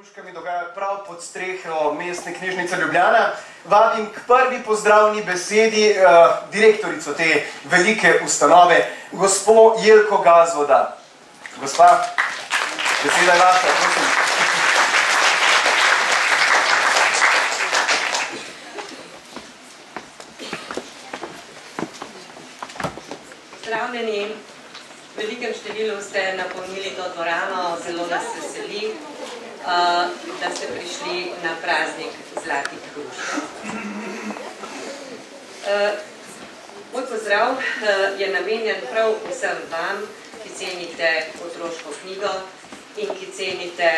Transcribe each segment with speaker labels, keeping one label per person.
Speaker 1: Hruška mi dogaja prav pod streho Mestne knjižnice Ljubljana. Vabim k prvi pozdravni besedi direktorico te velike ustanove, gospo Jelko Gazvoda. Gospa, beseda je vaša, prosim.
Speaker 2: Pozdravljeni, v velikem številu ste napolnili to dvorano, zelo nas veseli, da ste prišli na praznik Zlatih hrušk. Moj pozdrav je namenjen prav vsem vam, ki cenite otroško knjigo in ki cenite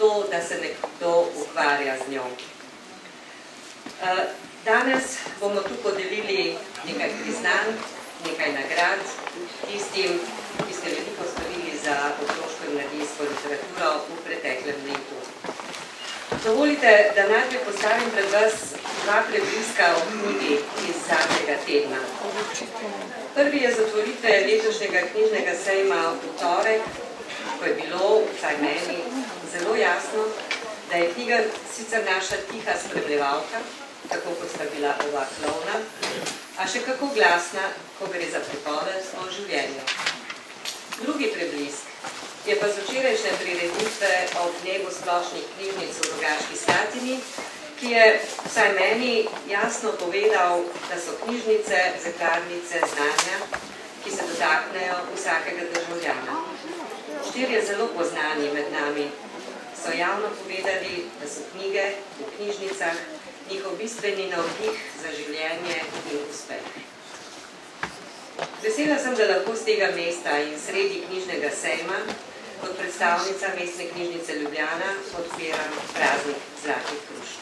Speaker 2: to, da se nekdo ukvarja z njo. Danes bomo tu podelili nekaj priznanj, nekaj nagrad tistim, ki ste veliko storili za otroško in mladinsko literaturo v preteklem letu. Dovolite, da najprej postavim pred vas dva prebliska o knjigi iz zadnjega tedna. Prvi je z otvoritve letošnjega knjižnega sejma v torek, ko je bilo, vsaj meni, zelo jasno, da je knjiga sicer naša tiha spremljevalka, tako kot sta bila oba klovna, a še kako glasna, ko gre za pripoved o življenju. Drugi preblisk je pa z včerajšnje prireditve ob dnevu splošnih knjižnic v Rogaški Slatini, ki je vsaj meni jasno povedal, da so knjižnice zakladnice znanja, ki se dotaknejo vsakega državljana. Štirje zelo poznani med nami so javno povedali, da so knjige v knjižnicah njihov bistveni navdih za življenje in uspeh. Vesela sem, da lahko z tega mesta in sredi knjižnega sejma kot predstavnica Mestne knjižnice Ljubljana odpiram praznik Zlatih hrušk.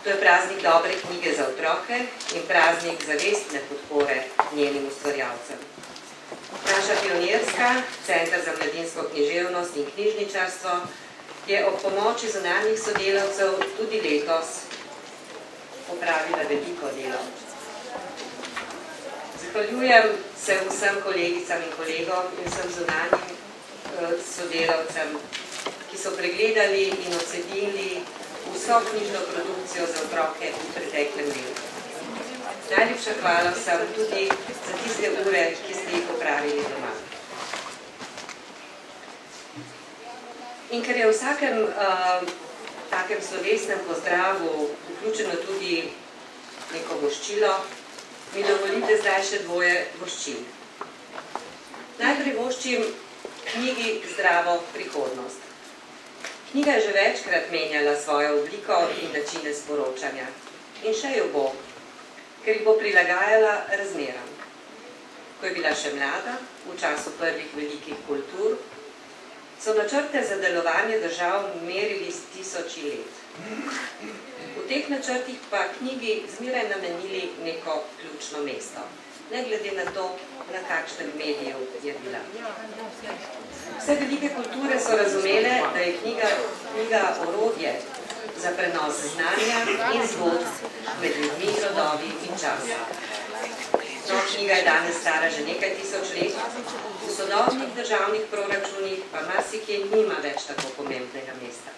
Speaker 2: To je praznik dobre knjige za otroke in praznik zavestne podpore njenim ustvarjalcem. Naša pionirska, Center za mladinsko književnost in knjižničarstvo, je ob pomoči zunanjih sodelavcev tudi letos opravila veliko delo. Zahvaljujem se vsem kolegicam in kolegom in vsem zunanjim sodelavcem, ki so pregledali in ocenili vso knjižno produkcijo za otroke v preteklem letu. Najlepša hvala vsem tudi za tiste ure, ki ste jih opravili doma. In ker je v vsakem takem slovesnem pozdravu vključeno tudi neko voščilo, mi dovolite zdaj še dvoje voščil. Najprej voščim knjigi Zdravo prihodnost. Knjiga je že večkrat menjala svojo obliko in načine sporočanja. In še jo bo, ker jih bo prilagajala razmeram. Ko je bila še mlada, v času prvih velikih kultur, so načrte za delovanje držav merili s 1000 let. V teh načrtih pa knjigi zmeraj namenili neko ključno mesto, ne glede na to, na kakšnem mediju je bila. Vse velike kulture so razumele, da je knjiga orodje za prenos znanja in zgodb med ljudmi, rodovi in časa. No, knjiga je danes stara že nekaj 1000 let, v sodobnih državnih proračunih pa marsikje nima več tako pomembnega mesta.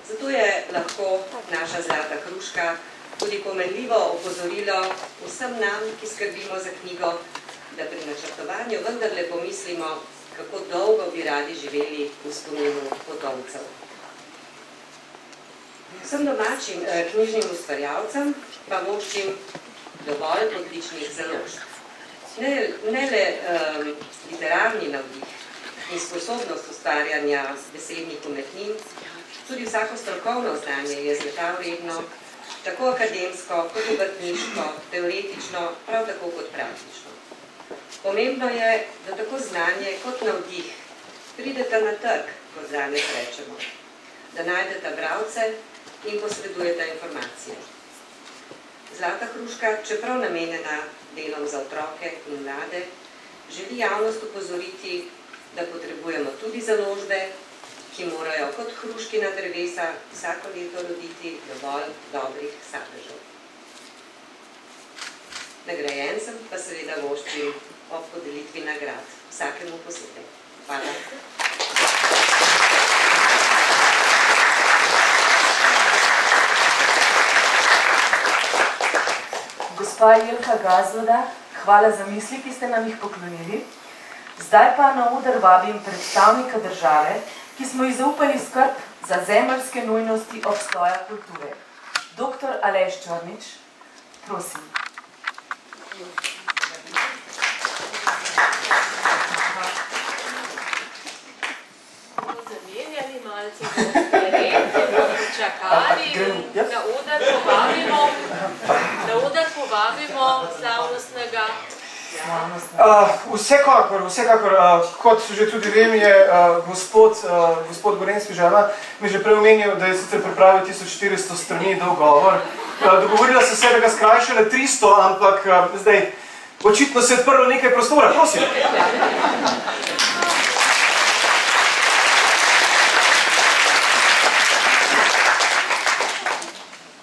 Speaker 2: Zato je lahko naša Zlata hruška tudi pomenljivo opozorilo vsem nam, ki skrbimo za knjigo, da pri načrtovanju vendarle pomislimo, kako dolgo bi radi živeli v spominu potomcev. Vsem domačim knjižnim ustvarjalcem pa voščim dovolj odličnih založb. Ne le literarni navdih in sposobnost ustvarjanja besednih umetnin, tudi vsako strokovno znanje je zlata vredno, tako akademsko, kot obrtniško, teoretično, prav tako kot praktično. Pomembno je, da tako znanje kot navdih prideta na trg, kot danes rečemo, da najdeta bralce in posredujeta informacije. Zlata hruška, čeprav namenjena delom za otroke in mlade, želi javnost upozoriti, da potrebujemo tudi založbe, ki morajo kot hruškina drevesa vsako leto roditi dovolj dobrih sadežev. Nagrajencem pa seveda voščim ob podelitvi nagrad, vsakemu posebej. Hvala.
Speaker 3: gospa Jelka Gazvoda, hvala za misli, ki ste nam jih poklonili. Zdaj pa na oder vabim predstavnika države, ki smo ji zaupali skrb za zemeljske nujnosti obstoja kulture. Dr. Aleš Čornič, prosim.
Speaker 4: Zamenjali malce, počakali in na oder povabimo slavnostnega.
Speaker 1: Vsekakor, kot že tudi vem, je gospod Gorenjski žena mi že prej omenil, da je sicer pripravil 1400 strani dolg govor. Dogovorila so se, da ga skrajšala 300, ampak zdaj očitno se je odprlo nekaj prostora, prosim.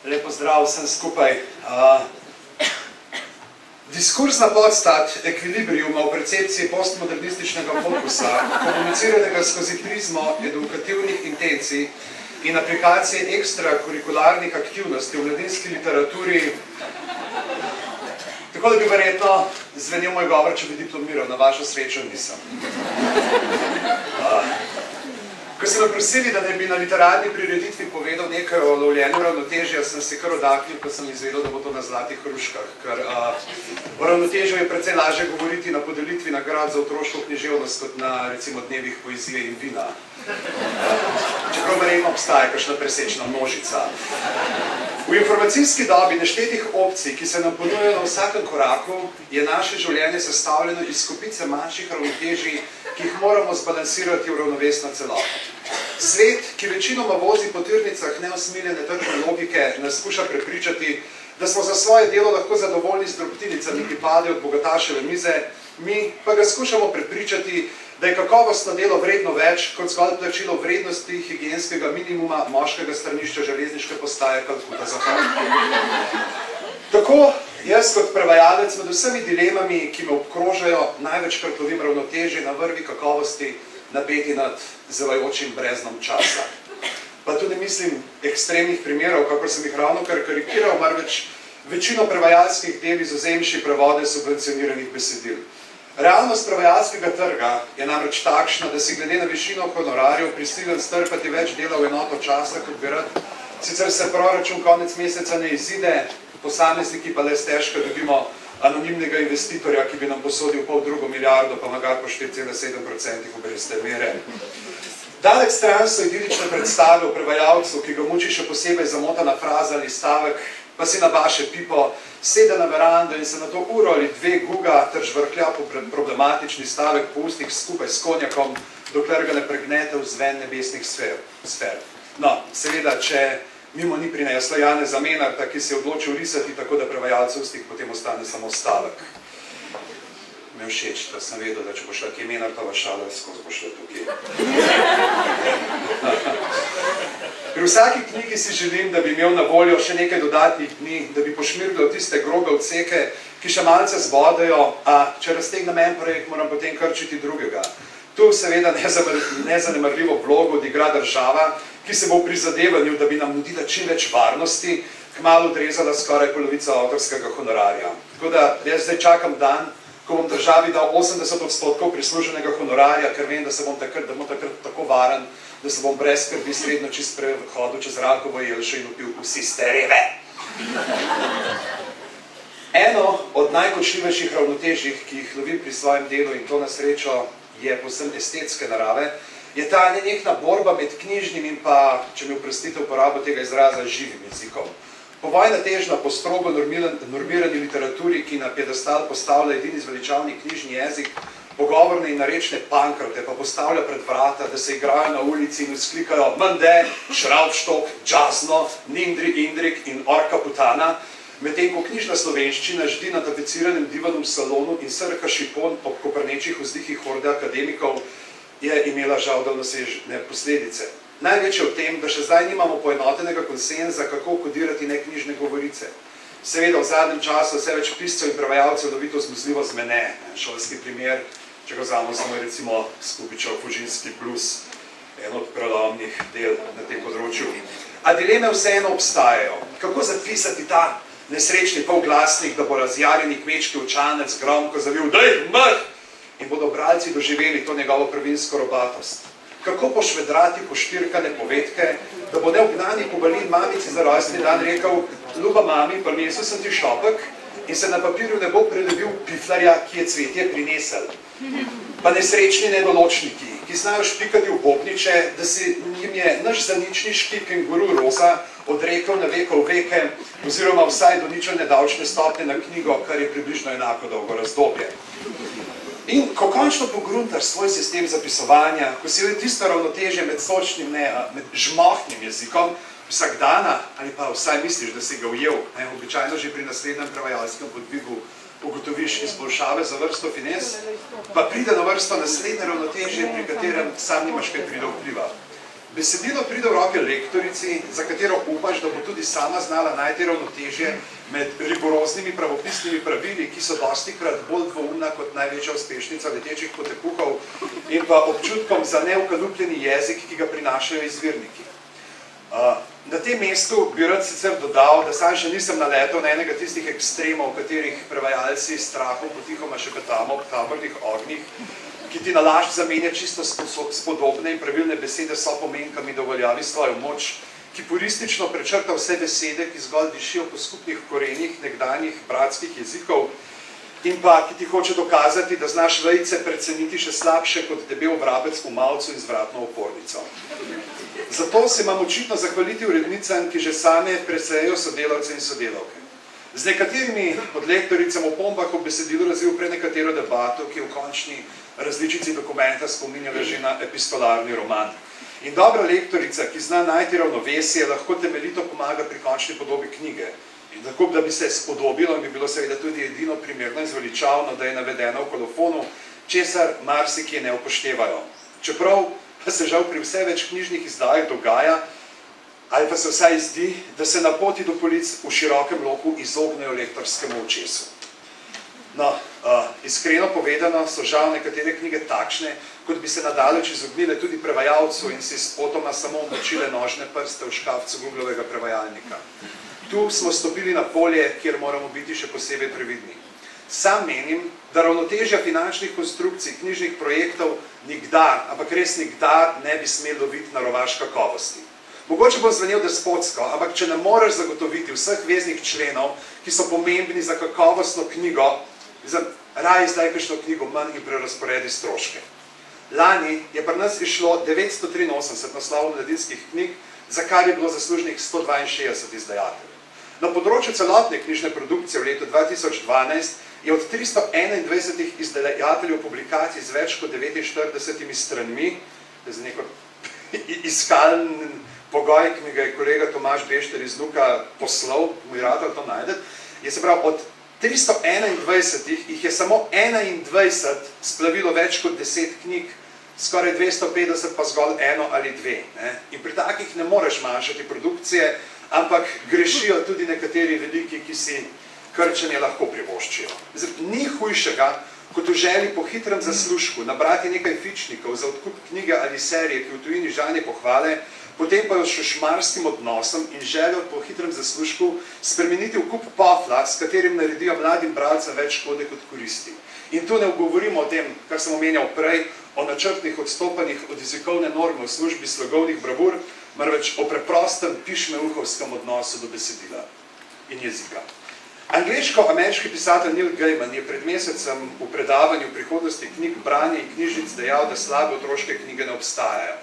Speaker 5: Lep pozdrav vsem skupaj. Diskurzna podstat ekvilibriuma v percepciji postmodernističnega fokusa, komuniciranega skozi prizmo edukativnih intencij in aplikacije ekstrakurikularnih aktivnosti v mladinski literaturi, tako da bi verjetno zvenil moj govor, če bi diplomiral, na vašo srečo nisem. Ko so me prosili, da ne bi na literarni prireditvi povedal nekaj o lovljenju ravnotežja, sem se kar odahnil, ko sem izvedel, da bo to na Zlatih hruškah. Ker o ravnotežju je precej lažje govoriti na podelitvi nagrad za otroško književnost, kot na, recimo, dnevih poezije in vina. Čeprav verjetno obstaja kakšna presečna množica. V informacijski dobi neštetih opcij, ki se nam ponujajo na vsakem koraku, je naše življenje sestavljeno iz kopice manjših ravnotežij, ki jih moramo zbalansirati v ravnovesno celoto. Svet, ki večinoma vozi po tirnicah neusmiljene tržne logike, nas skuša prepričati, da smo za svoje delo lahko zadovoljni z drobtinicami, ki padejo od bogataševe mize, mi pa ga skušamo prepričati, da je kakovostno delo vredno več, kot zgolj plačilo vrednosti higienskega minimuma moškega stranišča železniške postaje Kalkuta Zahod. Tako jaz kot prevajalec med vsemi dilemami, ki me obkrožajo, največkrat lovim ravnotežje na vrvi kakovosti, napeti nad zevajočim breznom časa. Pa tu ne mislim ekstremnih primerov, kakor sem jih ravno kar karikiral, marveč večino prevajalskih del izvzemši prevode subvencioniranih besedil. Realnost prevajalskega trga je namreč takšna, da si glede na višino honorarjev prisiljen strpati več dela v enoto časa, kot bi rad. Sicer se proračun konec meseca ne izide, posamezniki pa le stežka dobimo anonimnega investitorja, ki bi nam posodil 1,5 milijardo, pa magar po 4,7% obrestne mere. Dalek stran so idilične predstave o prevajalcu, ki ga muči še posebej zamotana fraza ali stavek, pa si nabaše pipo, sede na verando in se na to uro ali dve guga ter žvrklja po problematični stavek po ustih skupaj s konjakom, dokler ga ne pregnete v zven nebesnih sfer. No, seveda, če mimo ni prinesla Janeza Menarta, ki se je odločil risati tako, da prevajalce v ustih potem ostane samo stavek. Me všeč, da sem vedel, da če bo šla kje Menartova šala, skozi bo šla tukaj. Pri vsaki knjigi si želim, da bi imel na voljo še nekaj dodatnih dni, da bi pošmirgal tiste grobe odseke, ki še malce zbodajo, a če raztegnem en projekt, moram potem krčiti drugega. Tu seveda nezanemarljivo vlogo odigra država, ki se bo v prizadevanju, da bi nam nudila čim več varnosti, kmalu odrezala skoraj polovico avtorskega honorarja. Tako da jaz zdaj čakam dan, ko bom državi dal 80% prisluženega honorarja, ker vem, da bom takrat tako varen, da se bom brez skrbi sredno čist prehodil čez Rakovo Jelšo in upil vsi stereve. Eno od najkočljivejših ravnotežjih, ki jih lovim pri svojem delu, in to na srečo je povsem estetske narave, je ta nenehna borba med knjižnim in pa, če mi oprostite uporabo tega izraza, živim jezikom. Povojna težnja po strogo normirani literaturi, ki na piedestal postavlja edini zveličavni knjižni jezik, pogovorne in narečne pankrote pa postavlja pred vrata, da se igrajo na ulici in vzklikajo Mande, Šravštok, Džazno, Nindri, Indrik in Orka Putana, medtem ko knjižna slovenščina ždi na tapeciranem divanu v salonu in srka šipon ob koprnečih vzdihih horde akademikov, je imela žal daljnosežne posledice. Največje v tem, da še zdaj nimamo poenotenega konsenza, kako kodirati neknjižne govorice. Seveda v zadnjem času vse več piscev in prevajalcev lovito zmuzljivo zmene. Šolski primer, če ga vzamemo samo recimo Skupičev Fužinski blues, en od prelomnih del na tem področju. A dileme vseeno obstajajo. Kako zapisati ta nesrečni polglasnik, da bo razjarjeni kmečki učanec gromko zavil, daj, mrh! In bodo bralci doživeli to njegovo prvinsko robatost. Kako pošvedrati poštirkane povedke, da bo neugnani pobalin mamici za rojstni dan rekel, ljuba mami, prinesel sem ti šopek in se na papirju ne bo prelevil piflarja, ki je cvetje prinesel. Pa nesrečni nedoločniki, ki znajo špikati v bobniče, da si njim je naš zaničniški kenguru Roza odrekel na vekov veke, oziroma vsaj do ničelne davčne stopnje na knjigo, kar je približno enako dolgo razdobje. In ko končno pogruntaš svoj sistem zapisovanja, ko si je tisto ravnotežje med sočnim, med žmohnim jezikom, vsak dana, ali pa vsaj misliš, da si ga ujel, običajno že pri naslednjem prevajalskem podvigu ugotoviš izboljšave za vrsto finez, pa pride na vrsto naslednje ravnotežje, pri katerem sam nimaš kaj pride vpliva. Besedilo pride v roke lektorici, za katero upaš, da bo tudi sama znala najti ravnotežje med rigoroznimi pravopisnimi pravili, ki so dostikrat bolj dvoumna kot največja uspešnica letečih potepuhov, in pa občutkom za neukalupljeni jezik, ki ga prinašajo izvirniki. Na tem mestu bi rad sicer dodal, da sam še nisem naletel na enega tistih ekstremov, v katerih prevajalci strahom potihoma šepetamo ob tabornih ognjih, ki ti na laž zamenja čisto spodobne in pravilne besede s pomenkami, da uveljavi svojo moč, ki puristično prečrta vse besede, ki zgolj dišijo po skupnih korenih nekdanjih bratskih jezikov, in pa ki ti hoče dokazati, da znaš vejice preceniti še slabše kot debel vrabec v malcu in z vratno opornico. Zato se imam očitno zahvaliti urednicam, ki že same presejo sodelavce in sodelavke. Z nekaterimi od lektoricam v pombah v besedilu razvil pred nekatero debato, ki je v končni različici dokumenta spominjala že na epistolarni roman. In dobra lektorica, ki zna najti ravnovesje, lahko temeljito pomaga pri končni podobi knjige. In tako, da bi se spodobilo in bi bilo seveda tudi edino primerno in zveličavno, da je navedeno v kolofonu, česar marsikje ne upoštevajo. Čeprav pa se žal pri vse več knjižnih izdajah dogaja, ali pa se vsaj zdi, da se na poti do polic v širokem loku izognejo lektorskemu očesu. No, iskreno povedano so žal nekatere knjige takšne, kot bi se nadaleč izognile tudi prevajalcu in si spotoma samo omočile nožne prste v škafcu Googlovega prevajalnika. Tu smo stopili na polje, kjer moramo biti še posebej previdni. Sam menim, da ravnotežja finančnih konstrukcij knjižnih projektov nikdar, ampak res nikdar ne bi smel loviti na rovaš kakovosti. Mogoče bom zvenel despotsko, ampak če ne moreš zagotoviti vseh veznih členov, ki so pomembni za kakovostno knjigo, raje izdaj kakšno knjigo manj in prerazporedi stroške. Lani je pri nas išlo 983 naslovov mladinskih knjig, za kar je bilo zaslužnih 162 izdajateljev. Na področju celotne knjižne produkcije v letu 2012 je od 321 izdajateljev publikacij z več kot 49 stranmi, z neko iskalni pogoj, ki mi ga je kolega Tomaž Bešter iz Nuka poslal, mu je rado to najdeti, je se pravi, od 321 jih je samo 21 splavilo več kot 10 knjig, skoraj 250 pa zgolj eno ali dve. In pri takih ne moreš manjšati produkcije, ampak grešijo tudi nekateri veliki, ki si krčenje lahko privoščijo. Ni hujšega, kot v želji po hitrem zaslužku nabrati nekaj fičnikov za odkup knjige ali serije, ki v tujini žanje pohvale, potem pa jo s šušmarskim odnosom in željo po hitrem zaslužku spremeniti v kup pofla, s katerim naredijo mladim bralcem več škode kot koristi. In tu ne govorimo o tem, kar sem omenjal prej, o načrtnih odstopanjih od jezikovne norme v službi slogovnih bravur, marveč o preprostem pišmeuhovskem odnosu do besedila in jezika. Angleško-ameriški pisatelj Neil Gaiman je pred mesecem v predavanju prihodnosti knjig, branja in knjižnic dejal, da slabe otroške knjige ne obstajajo.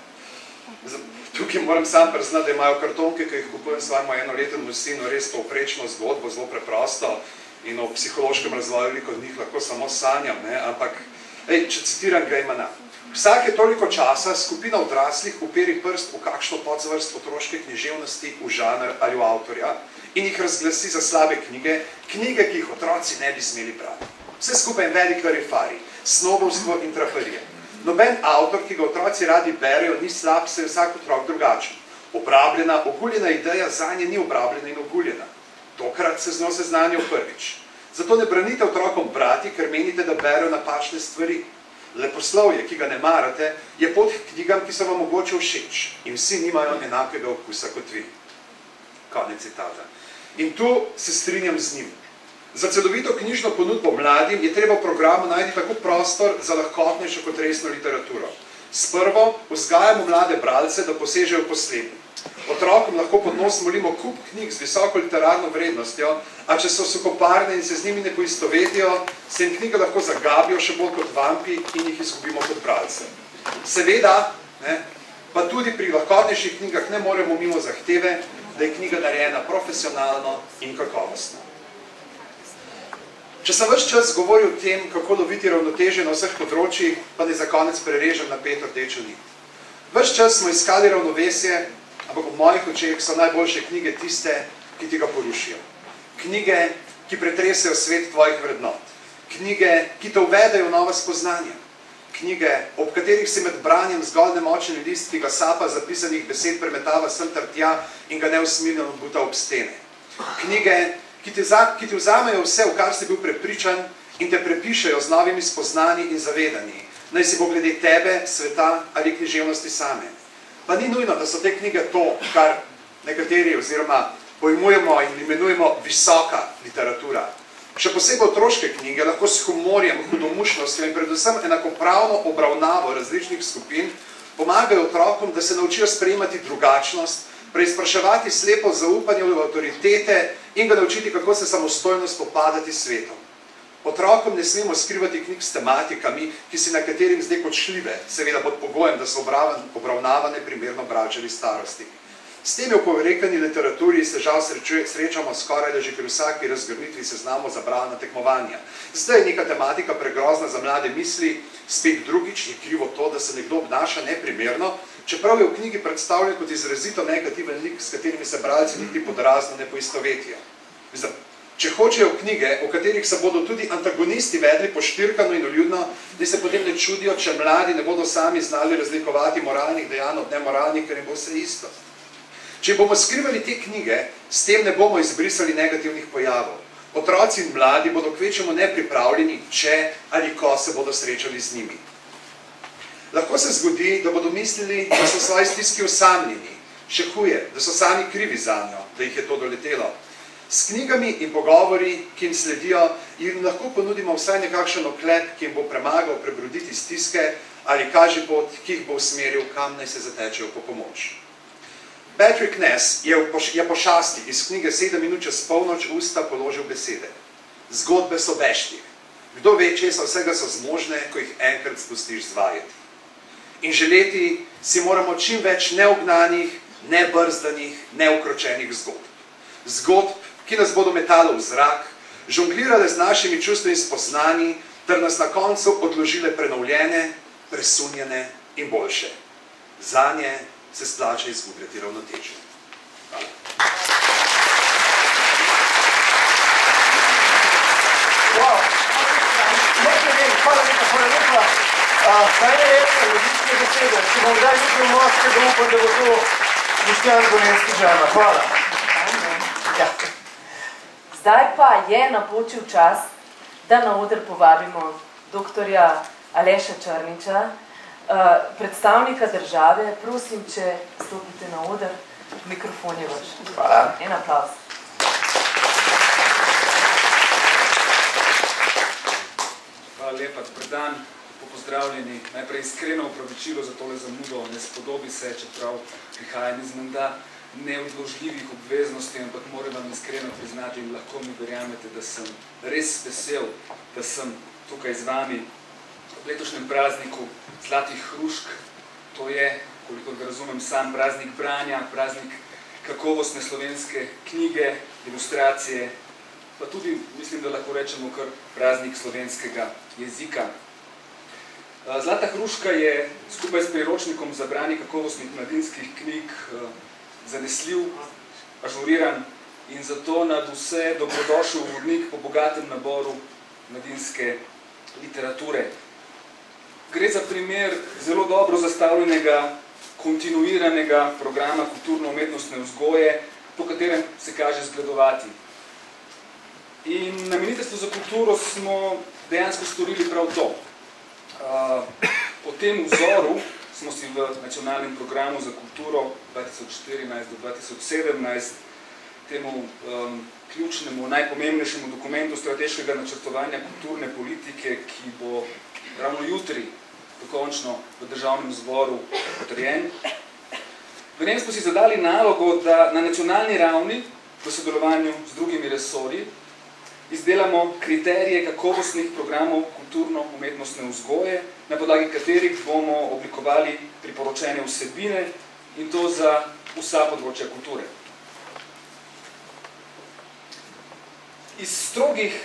Speaker 5: Tukaj moram sam priznati, da imajo kartonke, ki jih kupujem svojemu enoletnemu sinu, res povprečno zgodbo, zelo preprosto in o psihološkem razvoju veliko od njih lahko samo sanjam, ampak, če citiram Gaimana, vsake toliko časa skupina odraslih uperi prst v kakšno podzvrst otroške književnosti, v žanr ali v avtorja in jih razglasi za slabe knjige, knjige, ki jih otroci ne bi smeli brati. Vse skupaj je velik larifari, snobovstvo in traparije. Noben avtor, ki ga otroci radi berejo, ni slab, se je vsak otrok drugačen. Obrabljena, oguljena ideja zanje ni obrabljena in oguljena. Tokrat se z njo seznanijo prvič. Zato ne branite otrokom brati, ker menite, da berejo napačne stvari. Leposlovje, ki ga ne marate, je pot k knjigam, ki so vam mogoče všeč in vsi nimajo enakega okusa kot vi. Konec citata. In tu se strinjam z njim. Za celovito knjižno ponudbo mladim je treba v programu najti tako prostor za lahkotnejšo kot resno literaturo. Sprvo vzgajamo mlade bralce, da posežejo po sledu. Otrokom lahko pod nos molimo kup knjig z visoko literarno vrednostjo, a če so suhoparne in se z njimi ne poistovetijo, se jim knjige lahko zagabijo še bolj kot vampi in jih izgubimo kot bralce. Seveda, pa tudi pri lahkotnejših knjigah ne moremo mimo zahteve, da je knjiga narejena profesionalno in kakovostno. Če sem ves čas govoril o tem, kako loviti ravnotežje na vseh področjih, pa ne za konec prerežem napet rdečo nit. Ves čas smo iskali ravnovesje, ampak v mojih očeh so najboljše knjige tiste, ki ti ga porušijo. Knjige, ki pretresejo svet tvojih vrednot. Knjige, ki te uvedejo v nova spoznanja. Knjige, ob katerih si med branjem zgolj nemočen list, ki ga sapa zapisanih besed premetava sem ter tja in ga neusmiljeno buta ob stene. Knjige, ki ti vzamejo vse, v kar si bil prepričan in te prepišejo z novimi spoznanji in zavedanji, naj si bo glede tebe, sveta ali književnosti same. Pa ni nujno, da so te knjige to, kar nekateri oziroma pojmujemo in imenujemo visoka literatura. Še posebej otroške knjige lahko s humorjem, hudomušnostjo in predvsem enakopravno obravnavo različnih skupin pomagajo otrokom, da se naučijo sprejemati drugačnost, preizpraševati slepo zaupanje v avtoritete in ga naučiti, kako se samostojno spopadati s svetom. Otrokom ne smemo skrivati knjig s tematikami, ki si nekaterim zdaj kočljive, seveda pod pogojem, da so obravnavane primerno bralčevi starosti. S temi oporekani literaturi se žal srečamo skoraj da že pri vsaki razgrnitvi seznamov za bralna tekmovanja. Zdaj je neka tematika pregrozna za mlade misli, spet drugič je krivo to, da se nekdo obnaša neprimerno, čeprav je v knjigi predstavljen kot izrazito negativen lik, s katerimi se bralci niti podrazno ne poistovetijo. Če hočejo knjige, v katerih se bodo tudi antagonisti vedli poštirkano in vljudno, da se potem ne čudijo, če mladi ne bodo sami znali razlikovati moralnih dejanj od nemoralnih, ker jim bo vse isto. Če bomo skrivali te knjige, s tem ne bomo izbrisali negativnih pojavov. Otroci in mladi bodo kvečemu nepripravljeni, če ali ko se bodo srečali z njimi. Lahko se zgodi, da bodo mislili, da so svoji stiski osamljeni, še huje, da so sami krivi zanjo, da jih je to doletelo. S knjigami in pogovori, ki jim sledijo, jim lahko ponudimo vsaj nekakšen oklep, ki jim bo premagal prebroditi stiske ali kaži pot, ki jih bo usmeril, kam naj se zatečejo po pomoč. Patrick Ness je pošasti iz knjige 7 minut čez polnoč usta položil besede. Zgodbe so beštih. Kdo ve, česa vsega so zmožne, ko jih enkrat spustiš zvajati. In želeti si moramo čim več neugnanih, nebrzdanih, neukročenih zgodb. Zgodb, ki nas bodo metale v zrak, žonglirale z našimi čustvi in spoznanji, ter nas na koncu odložile prenovljene, presunjene in boljše. Zanje se splača izgubljati ravnotežje. Hvala.
Speaker 1: Hvala lepa. Kaj je reče, logične besede, si bom daj jutri v Moskve, da upam, da bo to Boštjan Dolenski žena. Hvala.
Speaker 3: Zdaj pa je napočil čas, da na oder povabimo doktorja Aleša Črniča, predstavnika države. Prosim, če stopite na oder, mikrofon je vaš.
Speaker 1: Hvala.
Speaker 3: En aplavz.
Speaker 6: Hvala lepa, dober dan, pozdravljeni. Najprej iskreno opravičilo za tole zamudo, ne spodobi se, čeprav prihajam iz menda neodložljivih obveznosti, ampak moram vam iskreno priznati in lahko mi verjamete, da sem res vesel, da sem tukaj z vami v letošnjem prazniku Zlatih hrušk. To je, koliko ga razumem, sam praznik branja, praznik kakovostne slovenske knjige, ilustracije, pa tudi, mislim, da lahko rečemo kar praznik slovenskega jezika. Zlata hruška je skupaj s priročnikom za branje kakovostnih mladinskih knjig zanesljiv, ažuriran in zato nad vse dobrodošel uvodnik po bogatem naboru mladinske literature. Gre za primer zelo dobro zastavljenega, kontinuiranega programa kulturno-umetnostne vzgoje, po katerem se kaže zgledovati. In na Ministrstvu za kulturo smo dejansko storili prav to. Po tem vzoru smo si v nacionalnem programu za kulturo 2014 do 2017 temu ključnemu, najpomembnejšemu dokumentu strateškega načrtovanja kulturne politike, ki bo ravno jutri dokončno v Državnem zboru potrjen. V njem smo si zadali nalogo, da na nacionalni ravni v sodelovanju z drugimi resorji izdelamo kriterije kakovostnih programov kulturno-umetnostne vzgoje, na podlagi katerih bomo oblikovali priporočene vsebine in to za vsa področja kulture. Iz strogih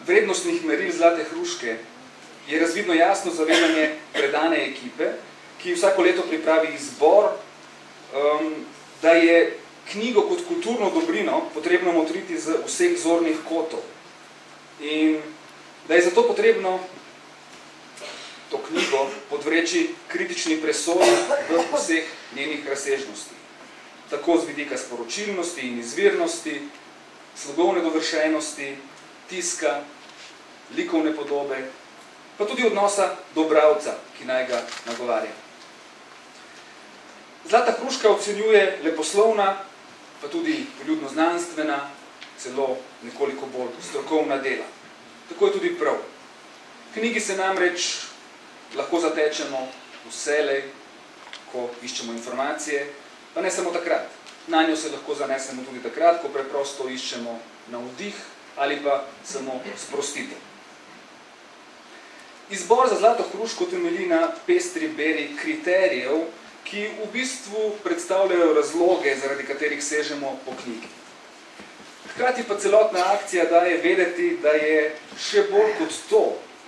Speaker 6: vrednostnih meril Zlate hruške je razvidno jasno zavedanje predane ekipe, ki vsako leto pripravi izbor, da je knjigo kot kulturno dobrino potrebno motriti z vseh zornih kotov in da je zato potrebno to knjigo podvreči kritični presoji v vseh njenih razsežnosti. Tako z vidika sporočilnosti in izvirnosti, slogovne dovršenosti, tiska, likovne podobe, pa tudi odnosa do bralca, ki naj ga nagovarja. Zlata hruška ocenjuje leposlovna, pa tudi poljudno-znanstvena, celo nekoliko bolj strokovna dela. Tako je tudi prav. Knjigi se namreč lahko zatečemo vselej, ko iščemo informacije, pa ne samo takrat. Nanjo se lahko zanesemo tudi takrat, ko preprosto iščemo navdih ali pa samo sprostitev. Izbor za Zlato hruško temelji na pestri beri kriterijev, ki v bistvu predstavljajo razloge, zaradi katerih sežemo po knjigi. Hkrati pa celotna akcija daje vedeti, da je še bolj kot to,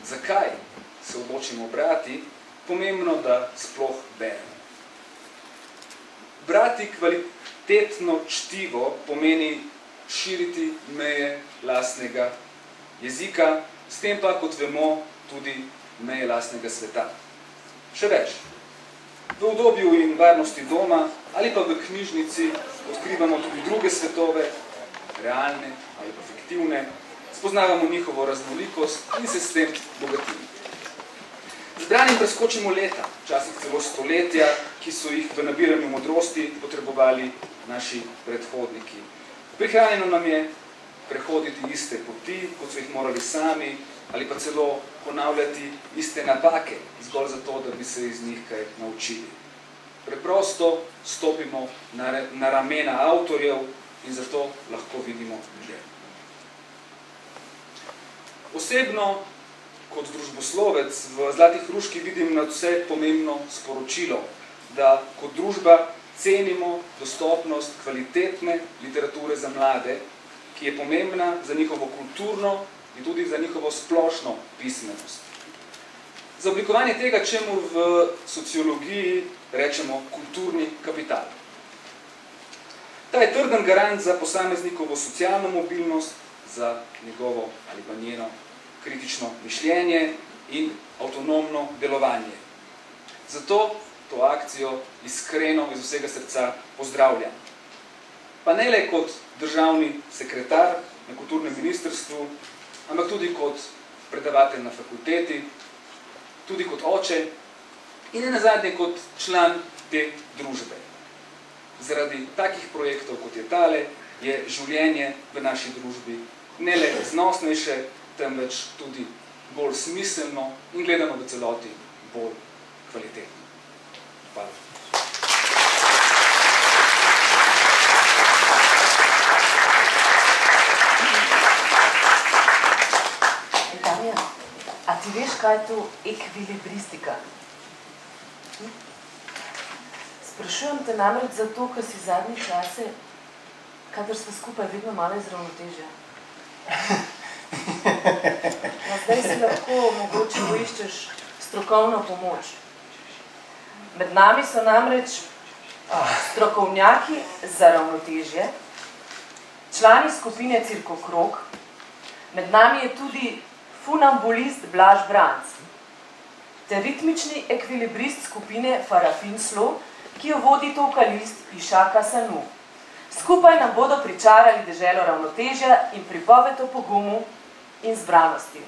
Speaker 6: zakaj se odločimo brati, pomembno, da sploh beremo. Brati kvalitetno čtivo pomeni širiti meje lastnega jezika, s tem pa, kot vemo, tudi meje lastnega sveta. Še več. V udobju in varnosti doma ali pa v knjižnici odkrivamo tudi druge svetove, realne ali pa fiktivne, spoznavamo njihovo raznolikost in se s tem bogatimo. Z branjem preskočimo leta, včasih celo stoletja, ki so jih v nabiranju modrosti potrebovali naši predhodniki. Prihranjeno nam je prehoditi iste poti, kot so jih morali sami, ali pa celo ponavljati iste napake, zgolj zato, da bi se iz njih kaj naučili. Preprosto stopimo na ramena avtorjev in zato lahko vidimo dlje. Osebno, kot družboslovec, v Zlati hruški vidim nadvse pomembno sporočilo, da kot družba cenimo dostopnost kvalitetne literature za mlade, ki je pomembna za njihovo kulturno in tudi za njihovo splošno pismenost. Za oblikovanje tega, čemu v sociologiji rečemo kulturni kapital. Ta je trden garant za posameznikovo socialno mobilnost, za njegovo ali pa njeno kritično mišljenje in avtonomno delovanje. Zato to akcijo iskreno iz vsega srca pozdravljam. Pa ne le kot državni sekretar na kulturnem ministrstvu, ampak tudi kot predavatelj na fakulteti, tudi kot oče in nenazadnje kot član te družbe. Zaradi takih projektov, kot je tale, je življenje v naši družbi ne le znosnejše, temveč tudi bolj smiselno in gledano v celoti bolj kvalitetno. Hvala.
Speaker 3: A ti veš, kaj je to ekvilibristika? Sprašujem te namreč zato, ker si zadnje čase, kadar smo skupaj, vedno malo iz ravnotežja. Zdaj si lahko mogoče poiščeš strokovno pomoč. Med nami so namreč strokovnjaki za ravnotežje, člani skupine Cirkokrog, med nami je tudi funambulist Blaž Branc, ter ritmični ekvilibrist skupine Farafin Slo, ki jo vodi vokalist Pišaka Sanu. Skupaj nam bodo pričarali deželo ravnotežja in pripoved o pogumu in zbranosti.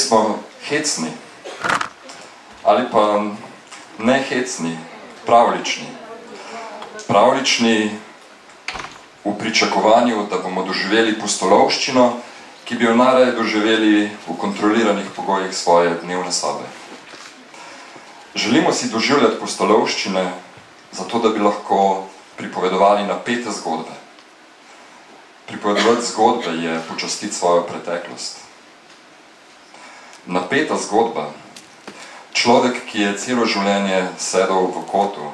Speaker 7: smo hecni ali pa nehecni, pravlični. Pravlični v pričakovanju, da bomo doživeli pustolovščino, ki bi jo najraje doživeli v kontroliranih pogojih svoje dnevne sobe. Želimo si doživljati pustolovščine, zato da bi lahko pripovedovali napete zgodbe. Pripovedovati zgodbe je počastiti svojo preteklost. Napeta zgodba. Človek, ki je celo življenje sedel v kotu,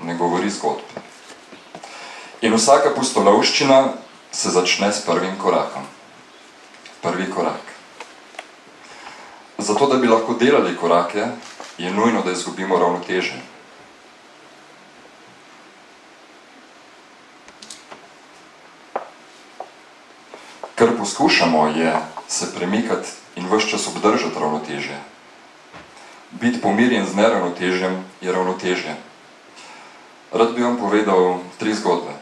Speaker 7: ne govori zgodb. In vsaka pustolovščina se začne s prvim korakom. Prvi korak. Zato, da bi lahko delali korake, je nujno, da izgubimo ravnotežje. Kar poskušamo, je se premikati in ves čas obdržati ravnotežje. Biti pomirjen z neravnotežjem je ravnotežje. Rad bi vam povedal 3 zgodbe.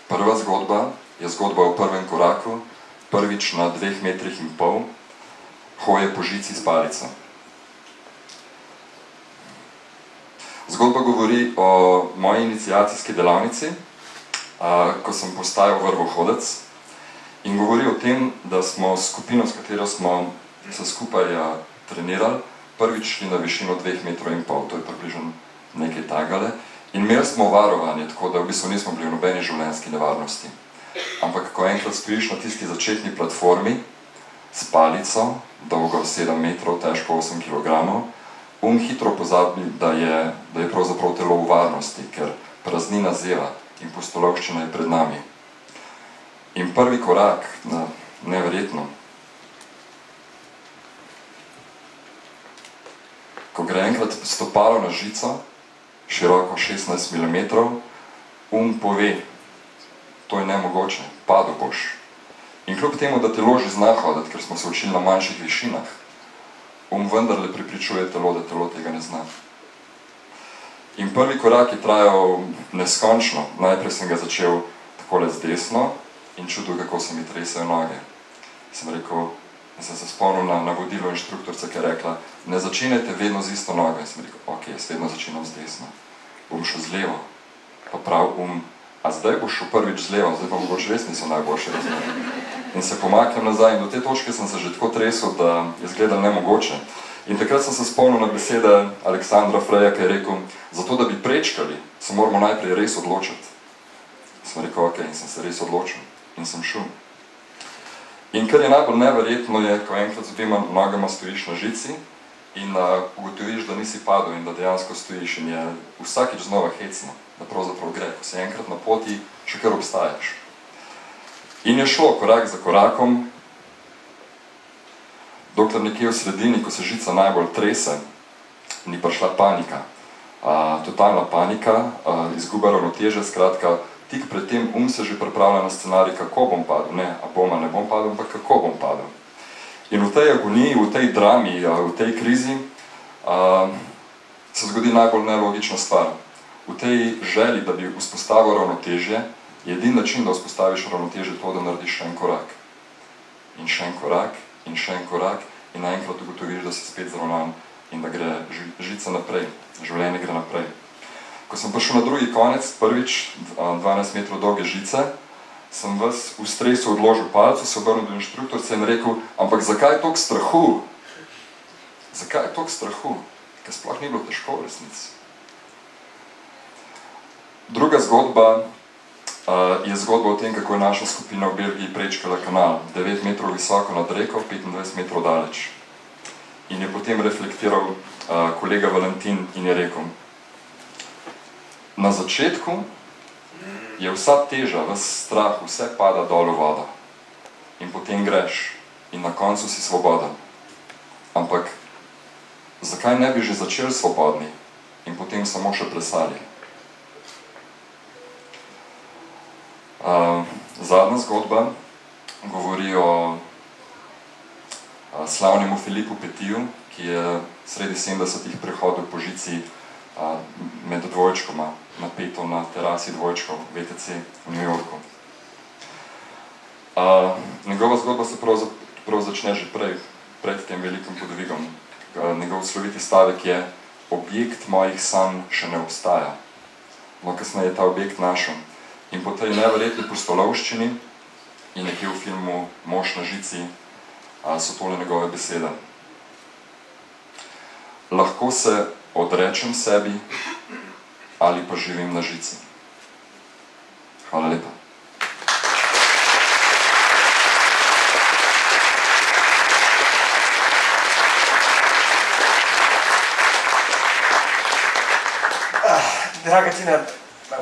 Speaker 7: Prva zgodba je zgodba o prvem koraku, prvič na 2,5 metrih hoje po žici s palico. Zgodba govori o moji iniciacijski delavnici, ko sem postajal vrvohodec, in govori o tem, da smo skupino, s katero smo se skupaj trenirali, prvič šli na višino 2,5 metrov, to je približno nekaj tagale, in imeli smo varovanje, tako da v bistvu nismo bili v nobeni življenjski nevarnosti. Ampak ko enkrat stojiš na tisti začetni platformi s palico, dolgo 7 metrov, težko 8 kilogramov, hitro pozabi, da je pravzaprav telo v varnosti, ker praznina zeva in pustolovščina je pred nami. In prvi korak, neverjetno, ko gre enkrat stopalo na žico, široko 16 mm, pove, to je nemogoče, padel boš. In kljub temu, da telo že zna hoditi, ker smo se učili na manjših višinah, vendarle prepričuje telo, da telo tega ne zna. In prvi korak je trajal neskončno. Najprej sem ga začel takole z desno in čutil, kako se mi tresejo noge. Sem se spomnil na navodilo inštruktorce, ki je rekla, ne začinajte vedno z isto nogo. In sem rekel, ok, jaz vedno začinam z desno. Bom šel z levo. Pa prav a zdaj boš šel prvič z levo, zdaj pa mogoče res niso najboljše razmere. In se pomaknem nazaj in do te točke sem se že tako tresel, da je izgledal nemogoče. In takrat sem se spomnil na besede Aleksandra Freja, ki je rekel, zato da bi prečkali, se moramo najprej res odločiti. Sem rekel, ok, in sem se res odločil in sem šel. In kar je najbolj neverjetno je, ko enkrat z obima nogama stojiš na žici in ugotoviš, da nisi padel in da dejansko stojiš in je vsakič znova hecno, da pravzaprav gre, ko si enkrat na poti, še kar obstajaš. In je šlo korak za korakom, dokler nekje v sredini, ko se žica najbolj trese, ni prišla panika. Totalna panika, izguba ravnoteže, skratka, tik pred tem se že pripravlja na scenarij, kako bom padel, ne, a bom, a ne bom padel, ampak kako bom padel. In v tej agoniji, v tej drami, v tej krizi se zgodi najbolj nelogična stvar. V tej želji, da bi vzpostavil ravnotežje, je edini način, da vzpostaviš ravnotežje to, da narediš še en korak. In še en korak, in še en korak, in naenkrat ugotoviš, da si spet zravnan in da gre žica naprej, življenje gre naprej. Ko sem prišel na drugi konec, prvič 12 metrov dolge žice, sem ves v stresu odložil palco, se obrnil do inštruktorce in rekel, ampak zakaj toliko strahu? Zakaj toliko strahu? Ker sploh ni bilo težko v resnici. Druga zgodba je zgodba o tem, kako je naša skupina v Belgiji prečkala kanal, 9 metrov visoko nad reko, 25 metrov daleč. In je potem reflektiral kolega Valentin in je rekel, na začetku je vsa teža, ves strah, vse pada dol v vodo. In potem greš in na koncu si svoboden. Ampak zakaj ne bi že začeli svobodni in potem samo še plesali? Zadnja zgodba govori o slavnemu Filipu Petiju, ki je sredi 70-ih prehodil po žici med dvojčkoma, napeto na terasi dvojčkov VTC v New Yorku. Njegova zgodba se prav začne že prej. pred tem velikim podvigom. Njegov sloviti stavek je: objekt mojih sanj še ne obstaja. No, kasneje je ta objekt našel. In po tej neverjetni pustolovščini in nekje v filmu Mož na žici so tole njegove besede. Lahko se odrečem sebi ali pa živim na žici. Hvala lepa.
Speaker 1: Draga Tina,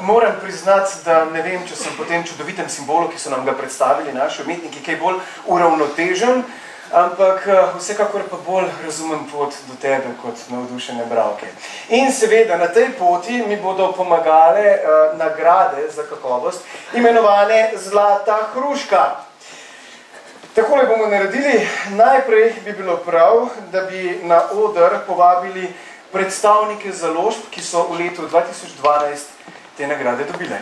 Speaker 1: moram priznati, da ne vem, če sem po tem čudovitem simbolu, ki so nam ga predstavili naši umetniki, kaj bolj uravnotežen, ampak vsekakor pa bolj razumem pot do tebe kot navdušene bralke. In seveda na tej poti mi bodo pomagale nagrade za kakovost, imenovane Zlata hruška. Takole bomo naredili. Najprej bi bilo prav, da bi na oder povabili predstavnike založb, ki so v letu 2012 te nagrade dobile.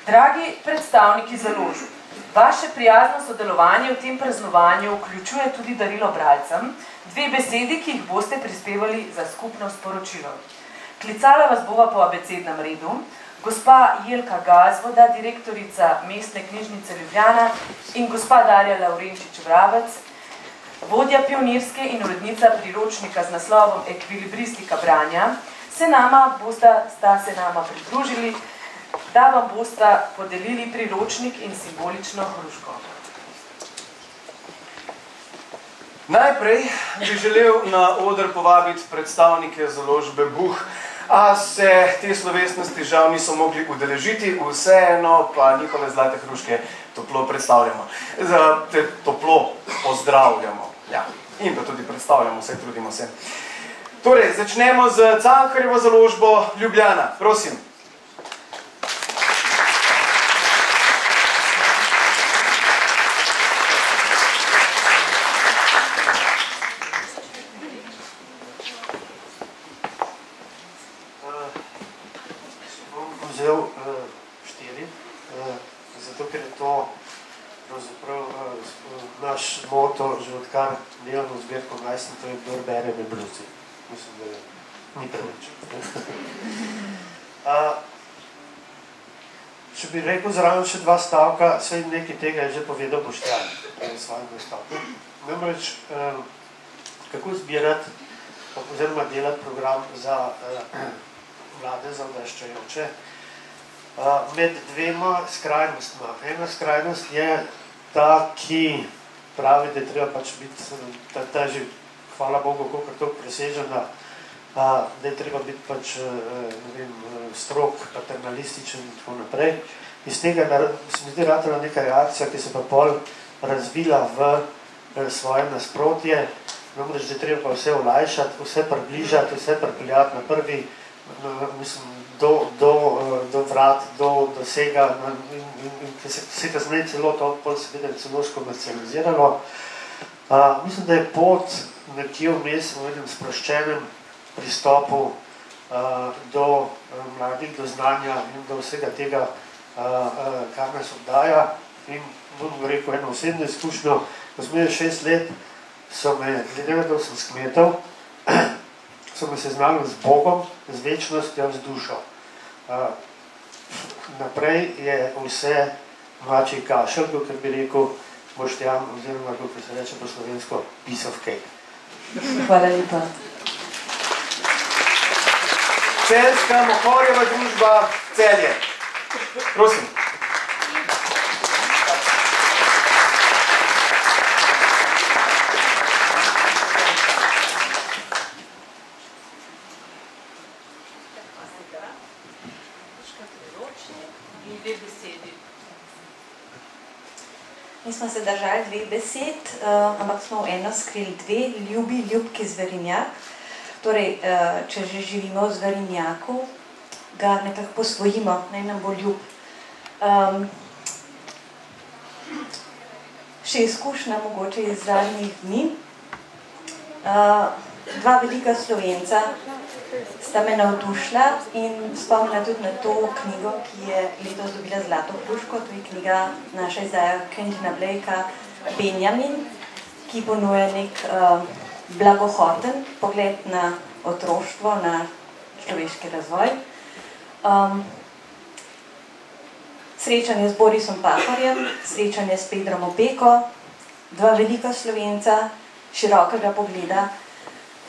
Speaker 3: Dragi predstavniki založb, vaše prijazno sodelovanje v tem praznovanju vključuje tudi darilo bralcem, 2 besedi, ki jih boste prispevali za skupno sporočilo. Klicala vas bova po abecednem redu, gospa Jelka Gazvoda, direktorica Mestne knjižnice Ljubljana, in gospa Darja Lavrenčič-Vrabec, vodja pionirske in urednica priročnika z naslovom Ekvilibristika branja, sta se nama pridružili, da vam bosta podelili priročnik in simbolično hruško.
Speaker 1: Najprej bi želel na oder povabiti predstavnike založbe Buh, a se te slovesnosti žal niso mogli udeležiti, vseeno pa njihove zlate hruške toplo predstavljamo. Toplo pozdravljamo. Ja, in pa tudi predstavljamo, vse trudimo se. Torej, začnemo z Cankarjevo založbo Ljubljana. Prosim.
Speaker 8: Bom vzel 4, zato ker je to pravzaprav naš moto, že odkar delamo zbirko Majsten, to je kdor bere me bruci. Mislim, da ni preveč. Če bi rekel zraven še 2 stavka, saj nekaj tega je že povedal Boštjan v svojem nastavku. Namreč, kako zbirati oziroma delati program za mlade, za odraščajoče, med 2 skrajnostma. Ena skrajnost je ta, ki pravi, da je treba pač biti, ta že, hvala Bogu, kolikor to presežena, da je treba biti pač, ne vem, strog, paternalističen in tako naprej. Iz tega se mi zdi ratela neka reakcija, ki se pa pol razvila v svoje nasprotje, namreč, da je treba pa vse olajšati, vse približati, vse pripeljati na prvi, mislim, do vrat, do dosega, in se kasneje celo to pol seveda celo skomercializiralo. Mislim, da je pot nekje vmes v enem sproščenem pristopu do mladih, do znanja in do vsega tega, kar nas obdaja. In bom rekel eno osebno izkušnjo, ko sem imel 6 let, so me, glede na to sem s kmetov, so me seznanili z Bogom, z večnostjo, z dušo. Naprej je vse mačji kašelj, kot bi rekel Boštjan, oziroma, kot se reče po slovensko, piece of cake.
Speaker 3: Hvala lepa.
Speaker 1: Celjska Mohorjeva družba Celje. Prosim.
Speaker 9: Mi smo se držali 2 besed, ampak smo v eno skrili 2, ljubi, ljubki zverinjak. Torej, če že živimo v zverinjaku, ga nekako posvojimo, naj nam bo ljub. Še izkušnja mogoče iz zadnjih dni. 2 velika Slovenca sta me navdušila in spomnila tudi na to knjigo, ki je letos dobila zlato hruško, to je knjiga naša izdaja Quentina Blakea Benjamin. ki ponuja nek blagohoten pogled na otroštvo, na človeški razvoj. Srečanje z Borisom Pahorjem, srečanje s Pedrom Opeko, dva velika Slovenca, širokega pogleda,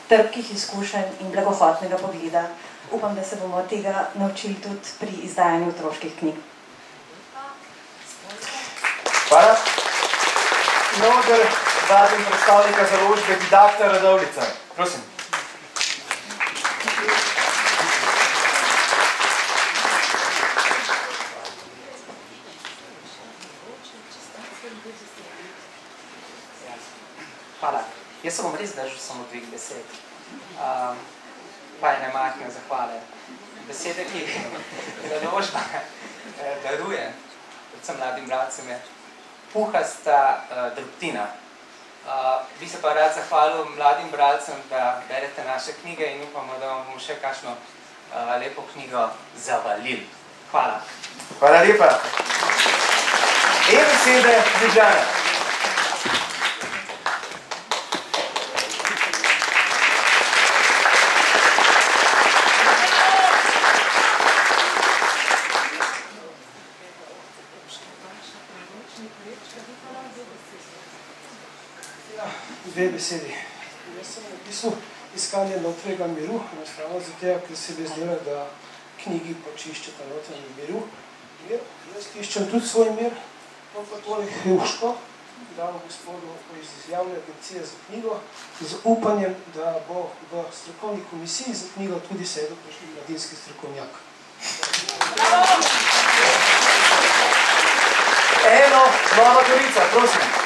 Speaker 9: trpkih izkušenj in blagohotnega pogleda. Upam, da se bomo tega naučili tudi pri izdajanju otroških knjig.
Speaker 1: Hvala. Na oder vabim predstavnika založbe Didakta Radovljica. Prosim.
Speaker 10: Hvala. Jaz se bom res držal samo dveh besed. Pa ene mahne zahvale. Besede, ki založba daruje, predvsem mladim bralcem, je puhasta drobtina. Bi se pa rad zahvalil mladim bralcem, da berete naše knjige in upamo, da vam bomo še kakšno lepo knjigo zavalili. Hvala.
Speaker 1: Hvala lepa. E-besede Ljubljana.
Speaker 8: Dve besedi. Jaz sem napisal Iskanje notranjega miru, enostavno zato, ker se mi zdelo, da knjigi počiščeta notranji miru. Jaz iščem tudi svoj mir, pa tole Hruško, dal gospodu iz javne agencije za knjigo, z upanjem, da bo v strokovni komisiji za knjigo tudi sedel prišli mladinski strokovnjak.
Speaker 1: Eno, Nova Gorica, prosim.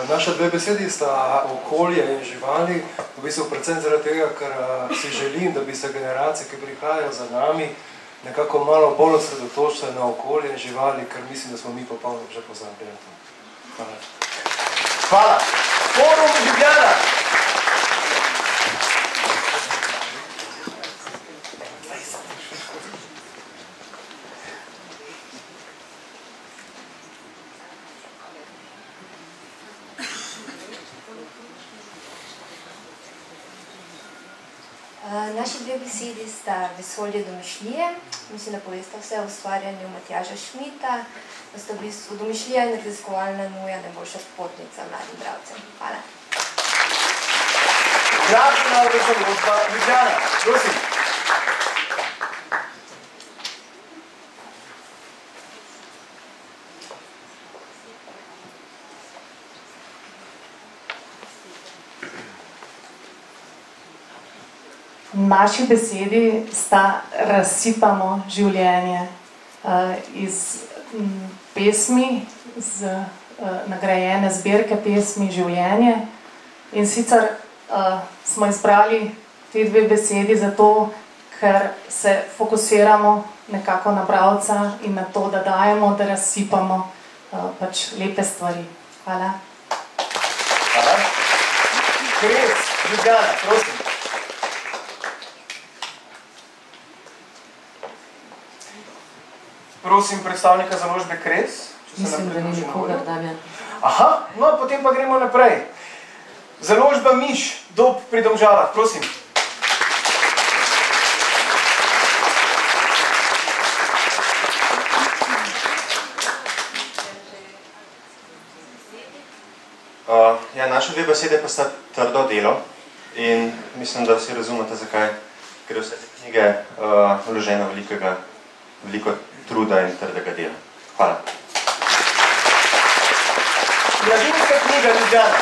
Speaker 11: Naša dve besedi sta okolje in živali, v bistvu predvsem zaradi tega, ker si želim, da bi se generacije, ki prihajajo za nami, nekako malo bolj osredotočile na okolje in živali, ker mislim, da smo mi popolno že pozabili na to. Hvala.
Speaker 1: Hvala. Forum Ljubljana.
Speaker 12: Naši dve besedi sta Vesolje domišljije. Mislim, da povesta vse o ustvarjanju Matjaža Šmita, da sta v bistvu domišljija in raziskovalna nuja najboljša popotnica mladim bralcem. Hvala.
Speaker 1: Gradbena založba Ljubljana. Prosim.
Speaker 13: Naši besedi sta Razsipamo življenje. Iz pesmi, z nagrajene zbirke pesmi Življenje. In sicer smo izbrali te dve besedi zato, ker se fokusiramo nekako na bralca in na to, da dajemo, da razsipamo pač lepe stvari. Hvala.
Speaker 1: Hvala. Kres, Ljubljana, prosim. Prosim predstavnika založbe Kres.
Speaker 3: Mislim, da ni nikogar, Damjan.
Speaker 1: Aha, no potem pa gremo naprej. Založba Miš, Dob pri Domžalah, prosim.
Speaker 14: Ja, naše dve besede pa sta trdo delo in mislim, da vsi razumete, zakaj, ker je vse te knjige vloženo veliko truda in trdega dela. Hvala.
Speaker 1: Mladinska knjiga Ljubljana.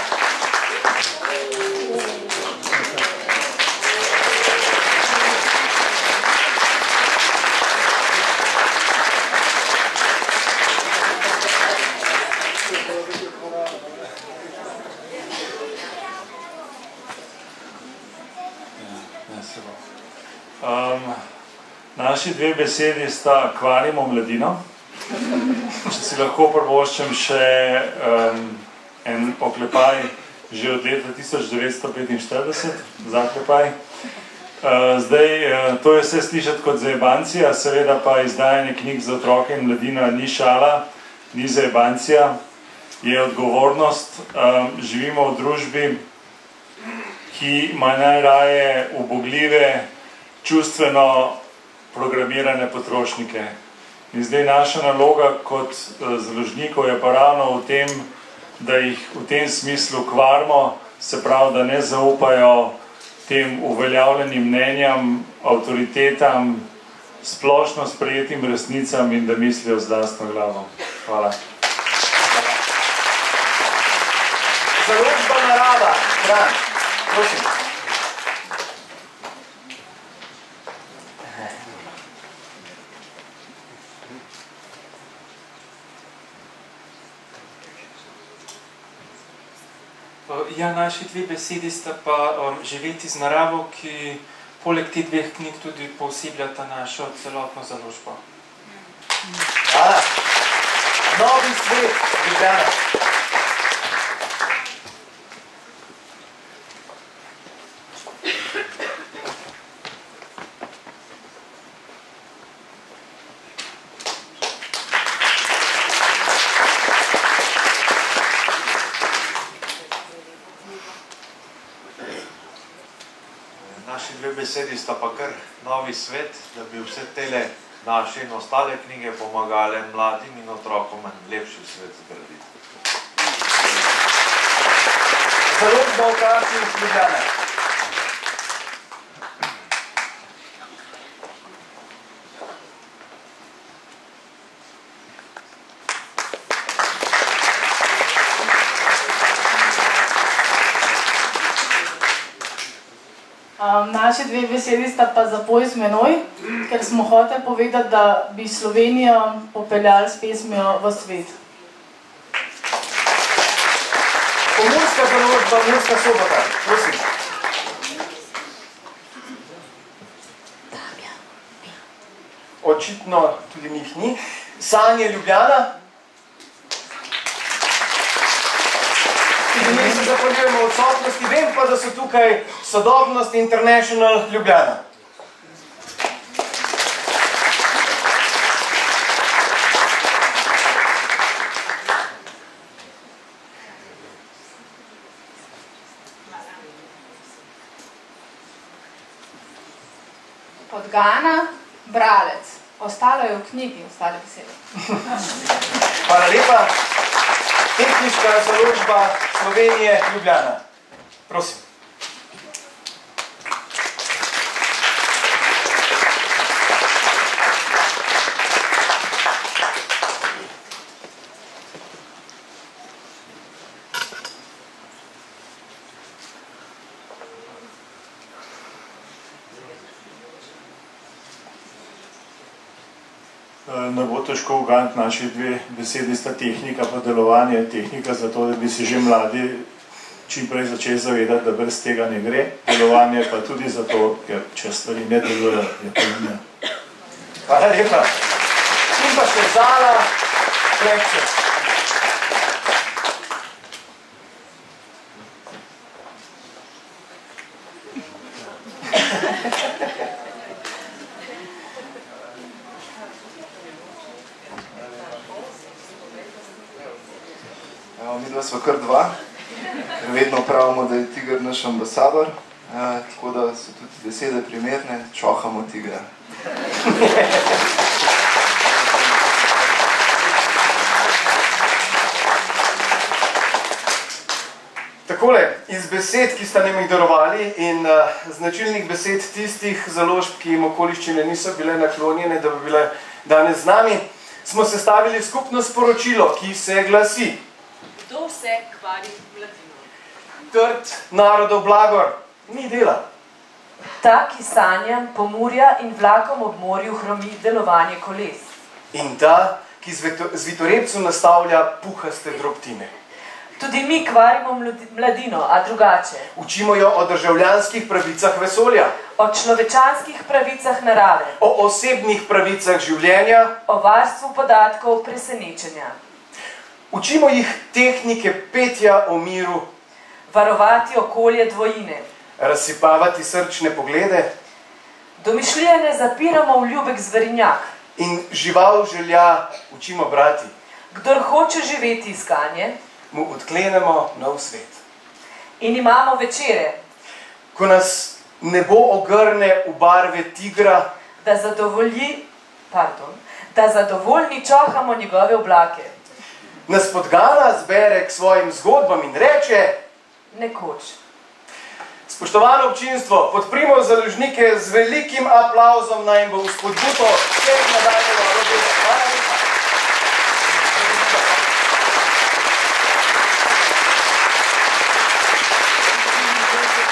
Speaker 15: Naši dve besedi sta Kvarimo mladino. Če si lahko privoščim še en oklepaj, že od leta 1945, zaklepaj. Zdaj, to je vse slišati kot zajebancija, seveda pa izdajanje knjig za otroke in mladina ni šala, ni zajebancija, je odgovornost. Živimo v družbi, ki ima najraje ubogljive, čustveno programirane potrošnike. In zdaj naša naloga kot založnikov je pa ravno v tem, da jih v tem smislu kvarimo, se pravi, da ne zaupajo tem uveljavljenim mnenjam, avtoritetam, splošno sprejetim resnicam in da mislijo z lastno glavo. Hvala.
Speaker 1: Založba Narava, Kranj, prosim.
Speaker 10: Ja, naši dve besedi sta pa živeti z naravo, ki poleg teh dveh knjig tudi poosebljata našo celotno založbo.
Speaker 1: Hvala. Novi svet, Ljubljana.
Speaker 16: Naši dve besedi sta pa kar novi svet, da bi vse tele naše in ostale knjige pomagale mladim in otrokom lepši svet zgraditi.
Speaker 1: Založba Okrasnik, Ljubljana.
Speaker 13: Naši dve besedi sta pa Zapoj z menoj, ker smo hoteli povedati, da bi Slovenijo popeljali s pesmijo v svet.
Speaker 1: Pomurska založba, Murska Sobota, prosim. Očitno tudi njih ni. Sanje, Ljubljana. Mi se zahvaljujemo v odsotnosti, vem pa, da so tukaj Sodobnost International Ljubljana.
Speaker 13: Podgana, bralec. Ostalo je v knjigi, ostale besede.
Speaker 1: Hvala lepa. Tehniška založba Slovenije, Ljubljana. Prosim.
Speaker 15: Ne bo težko uganiti, naši dve besedi sta tehnika pa delovanje. Tehnika zato, da bi se že mladi čim prej začeli zavedati, da brez tega ne gre. Delovanje pa tudi zato, ker če stvari ne delujejo, je to ne.
Speaker 1: Hvala lepa. In pa še Zala, Plepče.
Speaker 17: Midva sva kar dva, ker vedno pravimo, da je tiger naš ambasador, tako da so tudi besede primerne, čohamo tigra.
Speaker 1: Takole, iz besed, ki sta nam jih darovali in značilnih besed tistih založb, ki jim okoliščine niso bile naklonjene, da bi bile danes z nami, smo sestavili skupno sporočilo, ki se glasi:
Speaker 4: Kdo vse kvari mladino?
Speaker 1: Trd narodov blagor, ni dela.
Speaker 3: Ta, ki sanjam Pomurja in vlakom ob morju hromi delovanje koles.
Speaker 1: In ta, ki z Vitorepcu nastavlja puhaste drobtine.
Speaker 3: Tudi mi kvarimo mladino, a drugače.
Speaker 1: Učimo jo o državljanskih pravicah vesolja.
Speaker 3: O človečanskih pravicah narave.
Speaker 1: O osebnih pravicah življenja.
Speaker 3: O varstvu podatkov presenečenja.
Speaker 1: Učimo jih tehnike petja o miru.
Speaker 3: varovati okolje dvojine,
Speaker 1: razsipavati srčne poglede,
Speaker 3: domišljije ne zapiramo v ljubek zverinjak
Speaker 1: in žival želja učimo brati.
Speaker 3: Kdor hoče živeti iskanje,
Speaker 1: mu odklenemo nov svet.
Speaker 3: In imamo večere,
Speaker 1: ko nas nebo ogrne v barve tigra,
Speaker 3: da zadovoljni čohamo njegove oblake.
Speaker 1: Nas podgana zbere k svojim zgodbam in reče,
Speaker 3: nekoč.
Speaker 1: Spoštovano občinstvo, podprimo založnike z velikim aplavzom, naj jim bo vzpodbuto vseh nadaljnjega rodega. Hvala lepa.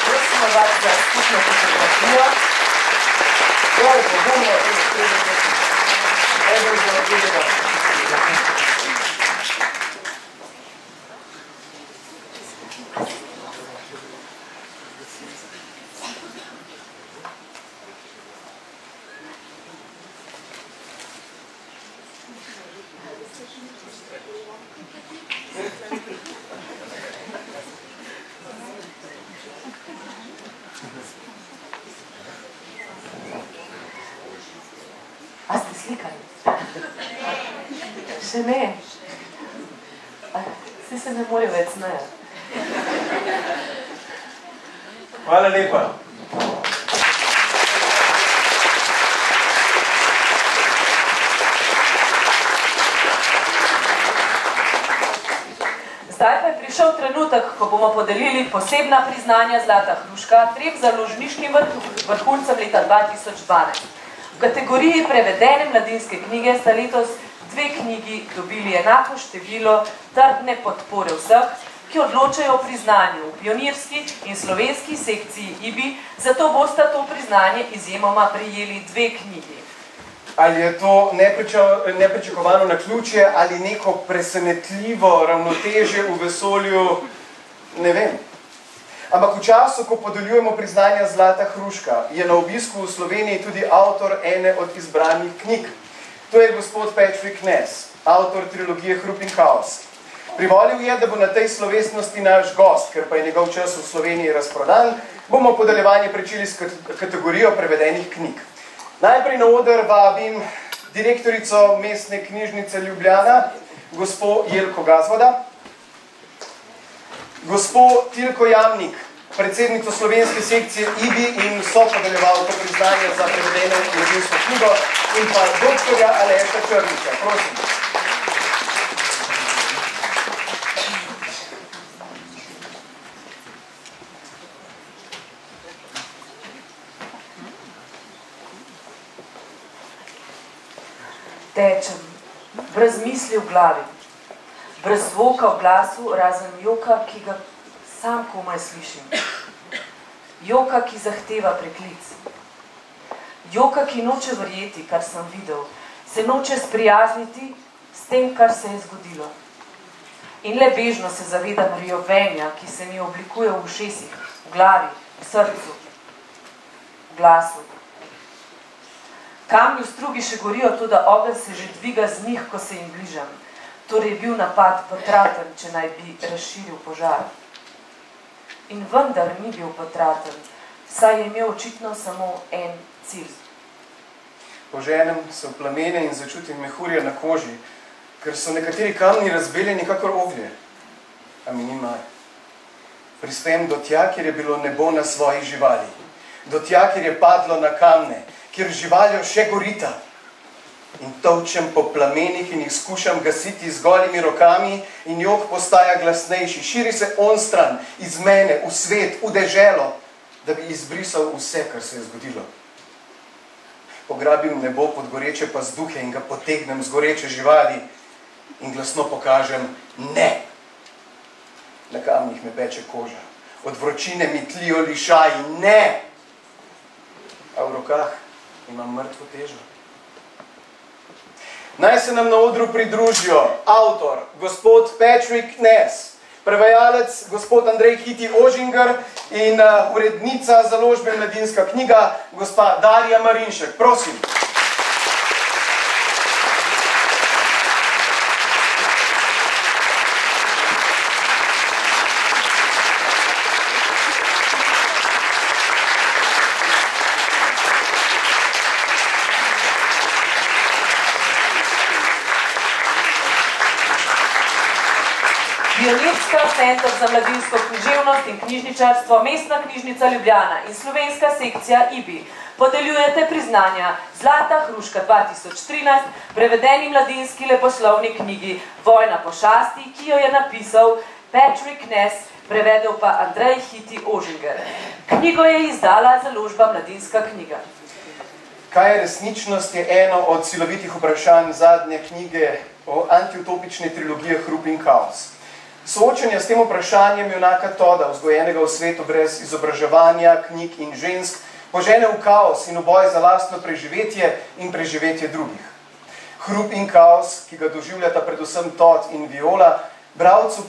Speaker 3: Prosimo vas za skupno fotografijo.
Speaker 1: To je pogumno, eden za drugega.
Speaker 3: A ste slikali? Še ne. Vsi se ne morajo več smejati.
Speaker 1: Hvala lepa.
Speaker 3: Zdaj pa je prišel trenutek, ko bomo podelili posebna priznanja Zlata hruška trem založniškim vrhuncem leta 2012. V kategoriji prevedene mladinske knjige sta letos 2 knjigi dobili enako število trdne podpore vseh, ki odločajo o priznanju v pionirski in slovenski sekciji IBI, zato bosta to priznanje izjemoma prijeli 2 knjigi.
Speaker 1: Ali je to nepričakovano naključje ali neko presenetljivo ravnotežje v vesolju, ne vem. Ampak v času, ko podeljujemo priznanja Zlata hruška, je na obisku v Sloveniji tudi avtor ene od izbranih knjig. To je gospod Patrick Ness, avtor trilogije Hrup in Kaos. Privolil je, da bo na tej slovesnosti naš gost, ker pa je njegov čas v Sloveniji razprodan, bomo podeljevanje pričeli s kategorijo prevedenih knjig. Najprej na oder vabim direktorico Mestne knjižnice Ljubljana, gospo Jelko Gazvoda, gospo Tilko Jamnik, predsednico slovenske sekcije IBI in sopodeljevalko priznanja za prevedeno mladinsko knjigo, in pa doktorja Aleša Črniča. Prosim.
Speaker 3: Tečem, brez misli v glavi, brez zvoka v glasu, razen joka, ki ga sam komaj slišim. Joka, ki zahteva preklic. Joka, ki noče verjeti, kar sem videl, se noče sprijazniti s tem, kar se je zgodilo. In le bežno se zavedam rjovenja, ki se mi oblikuje v ušesih, v glavi, v srcu, v glasu. Kamni v strugi še gorijo, tudi ogenj se že dviga z njih, ko se jim bližam. Torej je bil napad potraten, če naj bi razširil požar. In vendar ni bil potraten, saj je imel očitno samo en cilj.
Speaker 1: Poženem se v plamene in začutim mehurja na koži, ker so nekateri kamni razbeljeni kakor oglje. A mi ni mar. Prispem do tja, kjer je bilo nebo na svoji živali. Do tja, kjer je padlo na kamne, kjer živaljo še gorita. In tolčem po plamenih in jih skušam gasiti z golimi rokami in jok postaja glasnejši. Širi se on stran, iz mene, v svet, v deželo, da bi izbrisal vse, kar se je zgodilo. Pograbim nebo pod goreče pazduhe in ga potegnem z goreče živali in glasno pokažem ne. Na kamnih me peče koža. Od vročine mi tlijo lišaji, ne. A v rokah imam mrtvo težo. Naj se nam na odru pridružijo avtor, gospod Patrick Ness, prevajalec, gospod Andrej Hiti Ožinger in urednica založbe Mladinska knjiga, gospa Darja Marinšek. Prosim.
Speaker 3: Pionirska center za mladinsko književnost in knjižničarstvo, Mestna knjižnica Ljubljana in slovenska sekcija IBI podeljujete priznanja Zlata hruška 2013 prevedeni mladinski leposlovni knjigi Vojna pošasti, ki jo je napisal Patrick Ness, prevedel pa Andrej Hiti Ožinger. Knjigo je izdala založba Mladinska knjiga.
Speaker 1: Kaj je resničnost je eno od silovitih vprašanj zadnje knjige o antiutopične trilogije Hrup in kaos. Soočenja s tem vprašanjem junaka Toda, vzgojenega v svetu brez izobraževanja, knjig in žensk, požene v kaos in v boj za lastno preživetje in preživetje drugih. Hrup in kaos, ki ga doživljata predvsem Tod in Viola, bralcu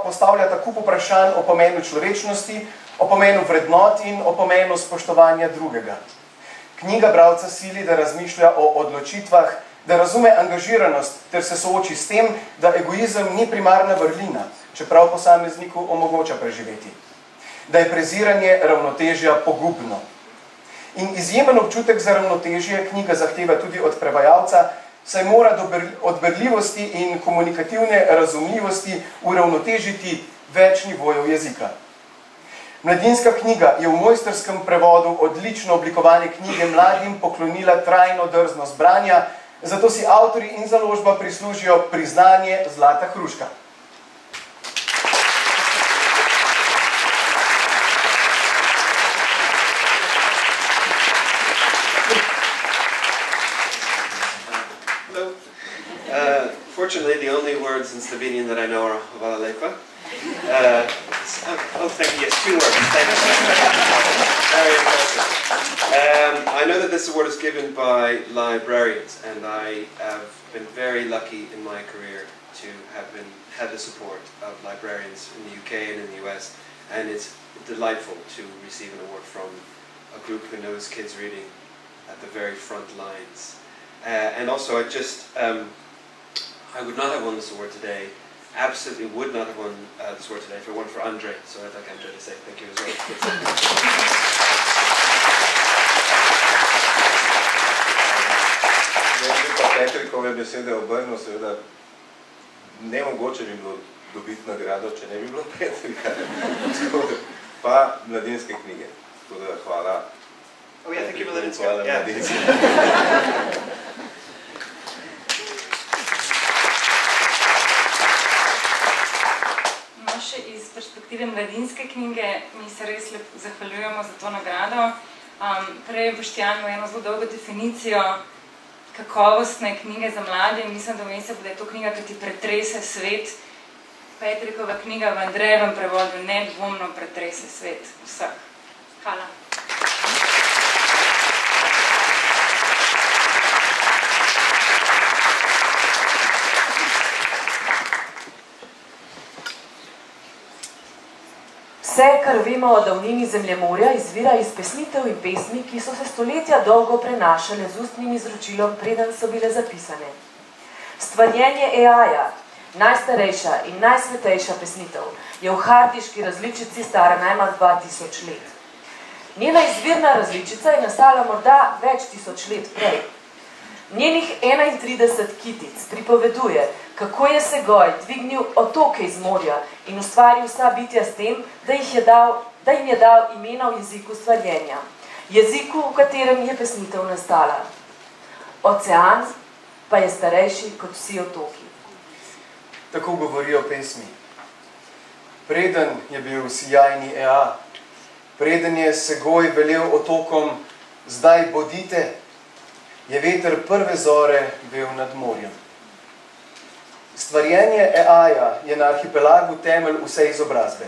Speaker 1: postavljata kup vprašanj o pomenu človečnosti, o pomenu vrednot in o pomenu spoštovanja drugega. Knjiga bralca sili, da razmišlja o odločitvah, da razume angažiranost ter se sooči s tem, da egoizem ni primarna vrlina, čeprav posamezniku omogoča preživeti. Da je preziranje ravnotežja pogubno. In izjemen občutek za ravnotežje knjiga zahteva tudi od prevajalca, saj mora od berljivosti in komunikativne razumljivosti uravnotežiti več nivojev jezika. Mladinska knjiga je v mojstrskem prevodu odlično oblikovane knjige mladim poklonila trajno drznost branja, zato si avtorji in založba prislužijo priznanje Zlata hruška.
Speaker 18: Fortunately, the only words in Slovenian that I know are hvala lepa. Oh, thank you. Yes, 2 words. Thank you. Very impressive. I know that this award is given by librarians, and I have been very lucky in my career to have had the support of librarians in the UK and in the US, and it's delightful to receive an award from a group who knows kids reading at the very front lines. And also, I would not have won this award today, absolutely would not have won this award today if it weren't for Andrej, so I'd like Andrej to say thank you as well.
Speaker 19: Jaz bi pa Petrikove besede obrnil, seveda nemogoče bi bilo dobiti nagrado, če ne bi bilo Petrika. Pa mladinske knjige. Tako da hvala.
Speaker 18: Oh yeah, thank you, Mladinska.
Speaker 19: Hvala Mladinska.
Speaker 20: Še iz perspektive mladinske knjige mi se res zahvaljujemo za to nagrado. Prej je Boštjan imel eno zelo dolgo definicijo kakovostne knjige za mlade in mislim, da je to knjiga, ki ti pretrese svet. Petrikova knjiga v Andrejevem prevodu nedvomno pretrese svet vseh. Hvala.
Speaker 3: Vse, kar vemo o davnini Zemljemorja, izvira iz pesnitev in pesmi, ki so se stoletja dolgo prenašale z ustnim izročilom, preden so bile zapisane. Stvarjenje Eaja, najstarejša in najsvetejša pesnitev, je v hartiški različici stara najmanj 2000 let. Njena izvirna različica je nastala morda več tisoč let prej. Njenih 31 kitic pripoveduje, kako je Segoj dvignil otoke iz morja in ustvaril vsa bitja s tem, da jim je dal imena v jeziku stvarjenja, jeziku, v katerem je pesnitev nastala. Ocean pa je starejši kot vsi otoki.
Speaker 1: Tako govorijo pesmi. Preden je bil sijajni Ea, preden je Segoj velel otokom, zdaj bodite, je veter prve zore vel nad morjem. Stvarjenje Eaja je na arhipelagu temelj vse izobrazbe.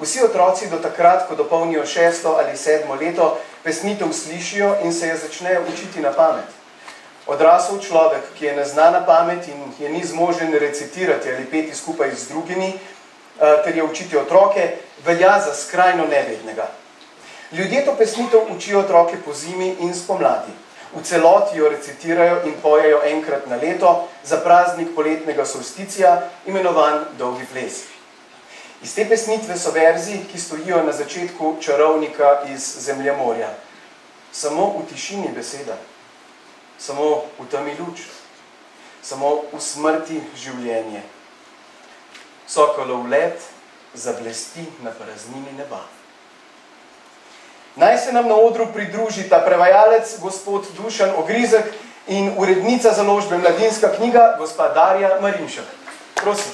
Speaker 1: Vsi otroci do takrat, ko dopolnijo 6. ali 7. leto, pesnitev slišijo in se je začnejo učiti na pamet. Odrasel človek, ki je ne zna na pamet in je ni zmožen recitirati ali peti skupaj z drugimi, ter je učiti otroke, velja za skrajno nevednega. Ljudje to pesnitev učijo otroke po zimi in spomladi. V celoti jo recitirajo in pojejo enkrat na leto za praznik poletnega solsticija, imenovan Dolgi ples. Iz te pesnitve so verzi, ki stojijo na začetku čarovnika iz Zemljemorja. Samo v tišini beseda, samo v temi luč, samo v smrti življenje. Sokolov let zablesti na praznini neba. Naj se nam na odru pridružita prevajalec gospod Dušan Ogrizek in urednica založbe Mladinska knjiga gospa Darja Marinšek. Prosim.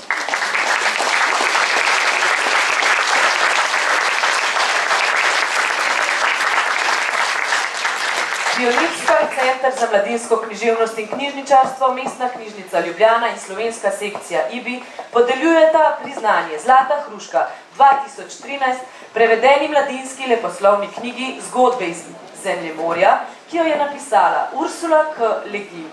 Speaker 3: Pionirska center za mladinsko književnost in knjižničarstvo, Mestna knjižnica Ljubljana in slovenska sekcija IBI podeljujeta priznanje Zlata hruška 2013 prevedeni mladinski leposlovni knjigi Zgodbe iz Zemljemorja, ki jo je napisala Ursula K. Legin,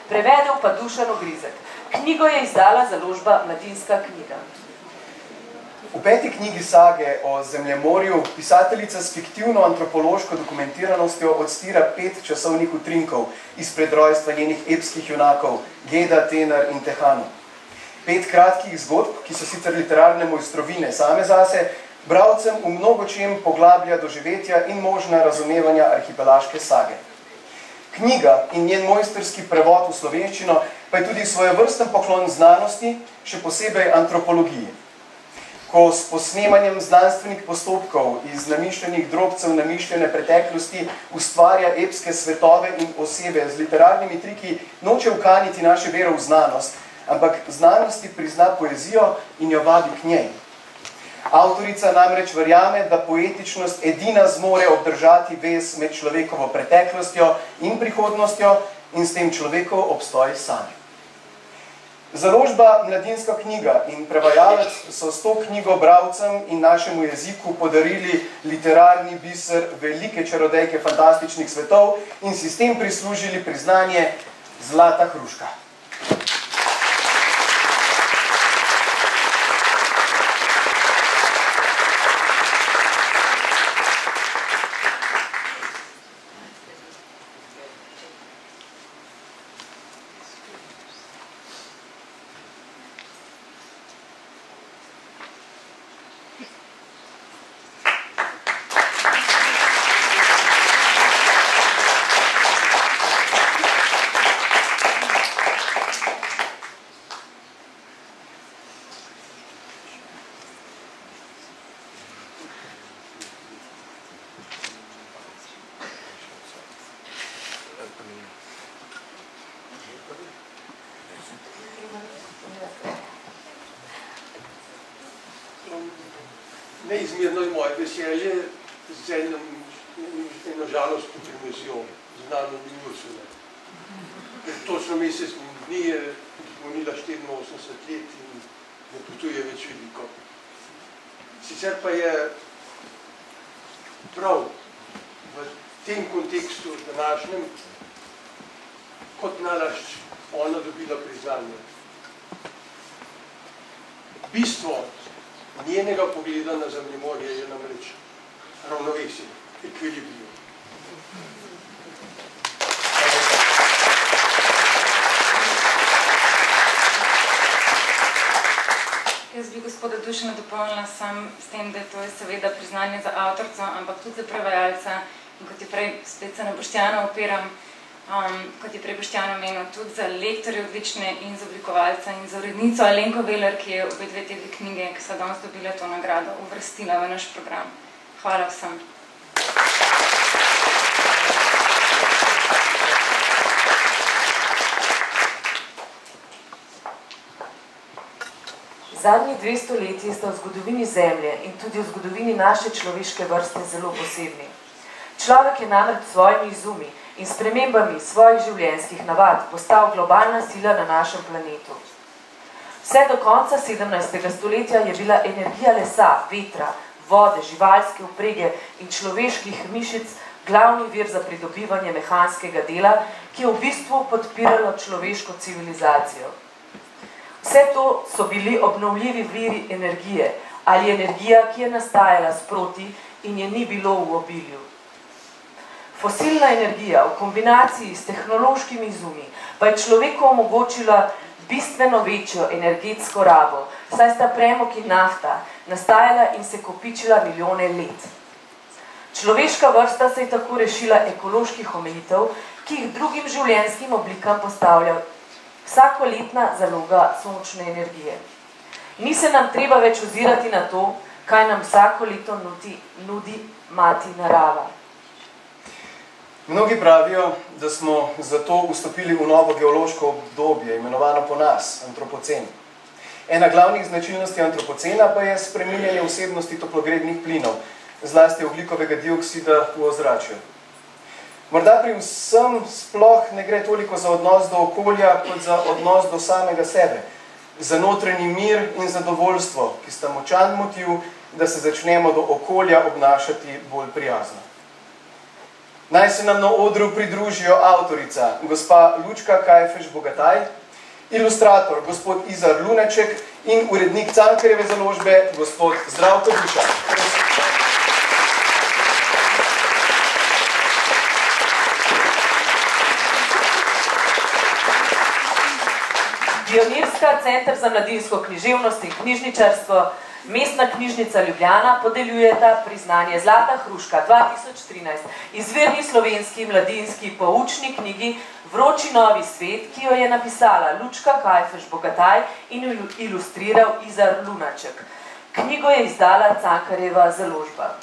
Speaker 3: prevedel pa Dušan Ogrizek. Knjigo je izdala založba Mladinska knjiga.
Speaker 1: V 5. knjigi sage o Zemljemorju pisateljica s fiktivno antropološko dokumentiranostjo odstira 5 časovnih utrinkov iz predrojstva njenih epskih junakov Geda, Tenar in Tehanu. 5 kratkih zgodb, ki so sicer literarne mojstrovine same zase, bralcem v mnogočem poglablja doživetja in možna razumevanja arhipelaške sage. Knjiga in njen mojsterski prevod v slovenščino pa je tudi svojevrsten poklon znanosti, še posebej antropologiji. Ko s posnemanjem znanstvenih postopkov iz namišljenih drobcev namišljene preteklosti ustvarja epske svetove in osebe z literarnimi triki, noče ukaniti naše vero v znanost, ampak znanosti prizna poezijo in jo vabi k njej. Avtorica namreč verjame, da poetičnost edina zmore obdržati vez med človekovo preteklostjo in prihodnostjo in s tem človekov obstoj sami. Založba Mladinska knjiga in prevajalec so s to knjigo bralcem in našemu jeziku podarili literarni biser velike čarodejke fantastičnih svetov in si s tem prislužili priznanje Zlata hruška.
Speaker 21: Neizmerno je moje veselje z eno žalostno primesjo znano mi Ursula. Točno mesec dni je izpolnila 84 let in ne potuje več veliko. Sicer pa je prav v tem kontekstu današnjem kot nalašč ona dobila priznanje. Bistvo njenega pogleda na Zemljemorje je namreč ravnovesje, ekvilibrium.
Speaker 20: Jaz bi gospoda Dušana dopolnila sam s tem, da to je seveda priznanje za avtorico, ampak tudi za prevajalca. In kot je prej, spet se na Boštjana opiram, kot je prej Boštjan omenil, tudi za lektorje odlične in za oblikovalca in za urednico Alenko Veler, ki je obe 2 te knjige, ki so danes dobile to nagrado, uvrstila v naš program. Hvala vsem.
Speaker 3: Zadnji 2 stoletji sta v zgodovini Zemlje in tudi v zgodovini naše človeške vrste zelo posebni. Človek je namreč s svojimi izumi in spremembami svojih življenjskih navad postal globalna sila na našem planetu. Vse do konca 17. stoletja je bila energija lesa, vetra, vode, živalske vprege in človeških mišic glavni vir za pridobivanje mehanskega dela, ki je v bistvu podpiralo človeško civilizacijo. Vse to so bili obnovljivi viri energije ali energija, ki je nastajala sproti in je ni bilo v obilju. Fosilna energija v kombinaciji s tehnološkimi izumi pa je človeku omogočila bistveno večjo energetsko rabo, saj sta premog in nafta nastajala in se kopičila milijone let. Človeška vrsta se je tako rešila ekoloških omejitev, ki jih drugim življenjskim oblikam postavlja vsakoletna zaloga sončne energije. Ni se nam treba več ozirati na to, kaj nam vsako leto nudi mati narava.
Speaker 1: Mnogi pravijo, da smo zato vstopili v novo geološko obdobje, imenovano po nas, antropocen. Ena glavnih značilnosti antropocena pa je spreminjanje vsebnosti toplogrednih plinov, zlasti ogljikovega dioksida v ozračju. Morda pri vsem sploh ne gre toliko za odnos do okolja, kot za odnos do samega sebe, za notranji mir in zadovoljstvo, ki sta močan motiv, da se začnemo do okolja obnašati bolj prijazno. Naj se nam na odru pridružijo avtorica, gospa Lučka Kajfež-Bogataj, ilustrator, gospod Izar Lunaček in urednik Cankarjeve založbe, gospod Zdravko Dušan.
Speaker 3: Pionirska Center za mladinsko književnost in knjižničarstvo, Mestna knjižnica Ljubljana podeljujeta priznanje Zlata hruška 2013, izvirni slovenski mladinski poučni knjigi Vroči novi svet, ki jo je napisala Lučka Kajfež-Bogataj in ilustriral Izar Lunaček. Knjigo je izdala Cankarjeva založba.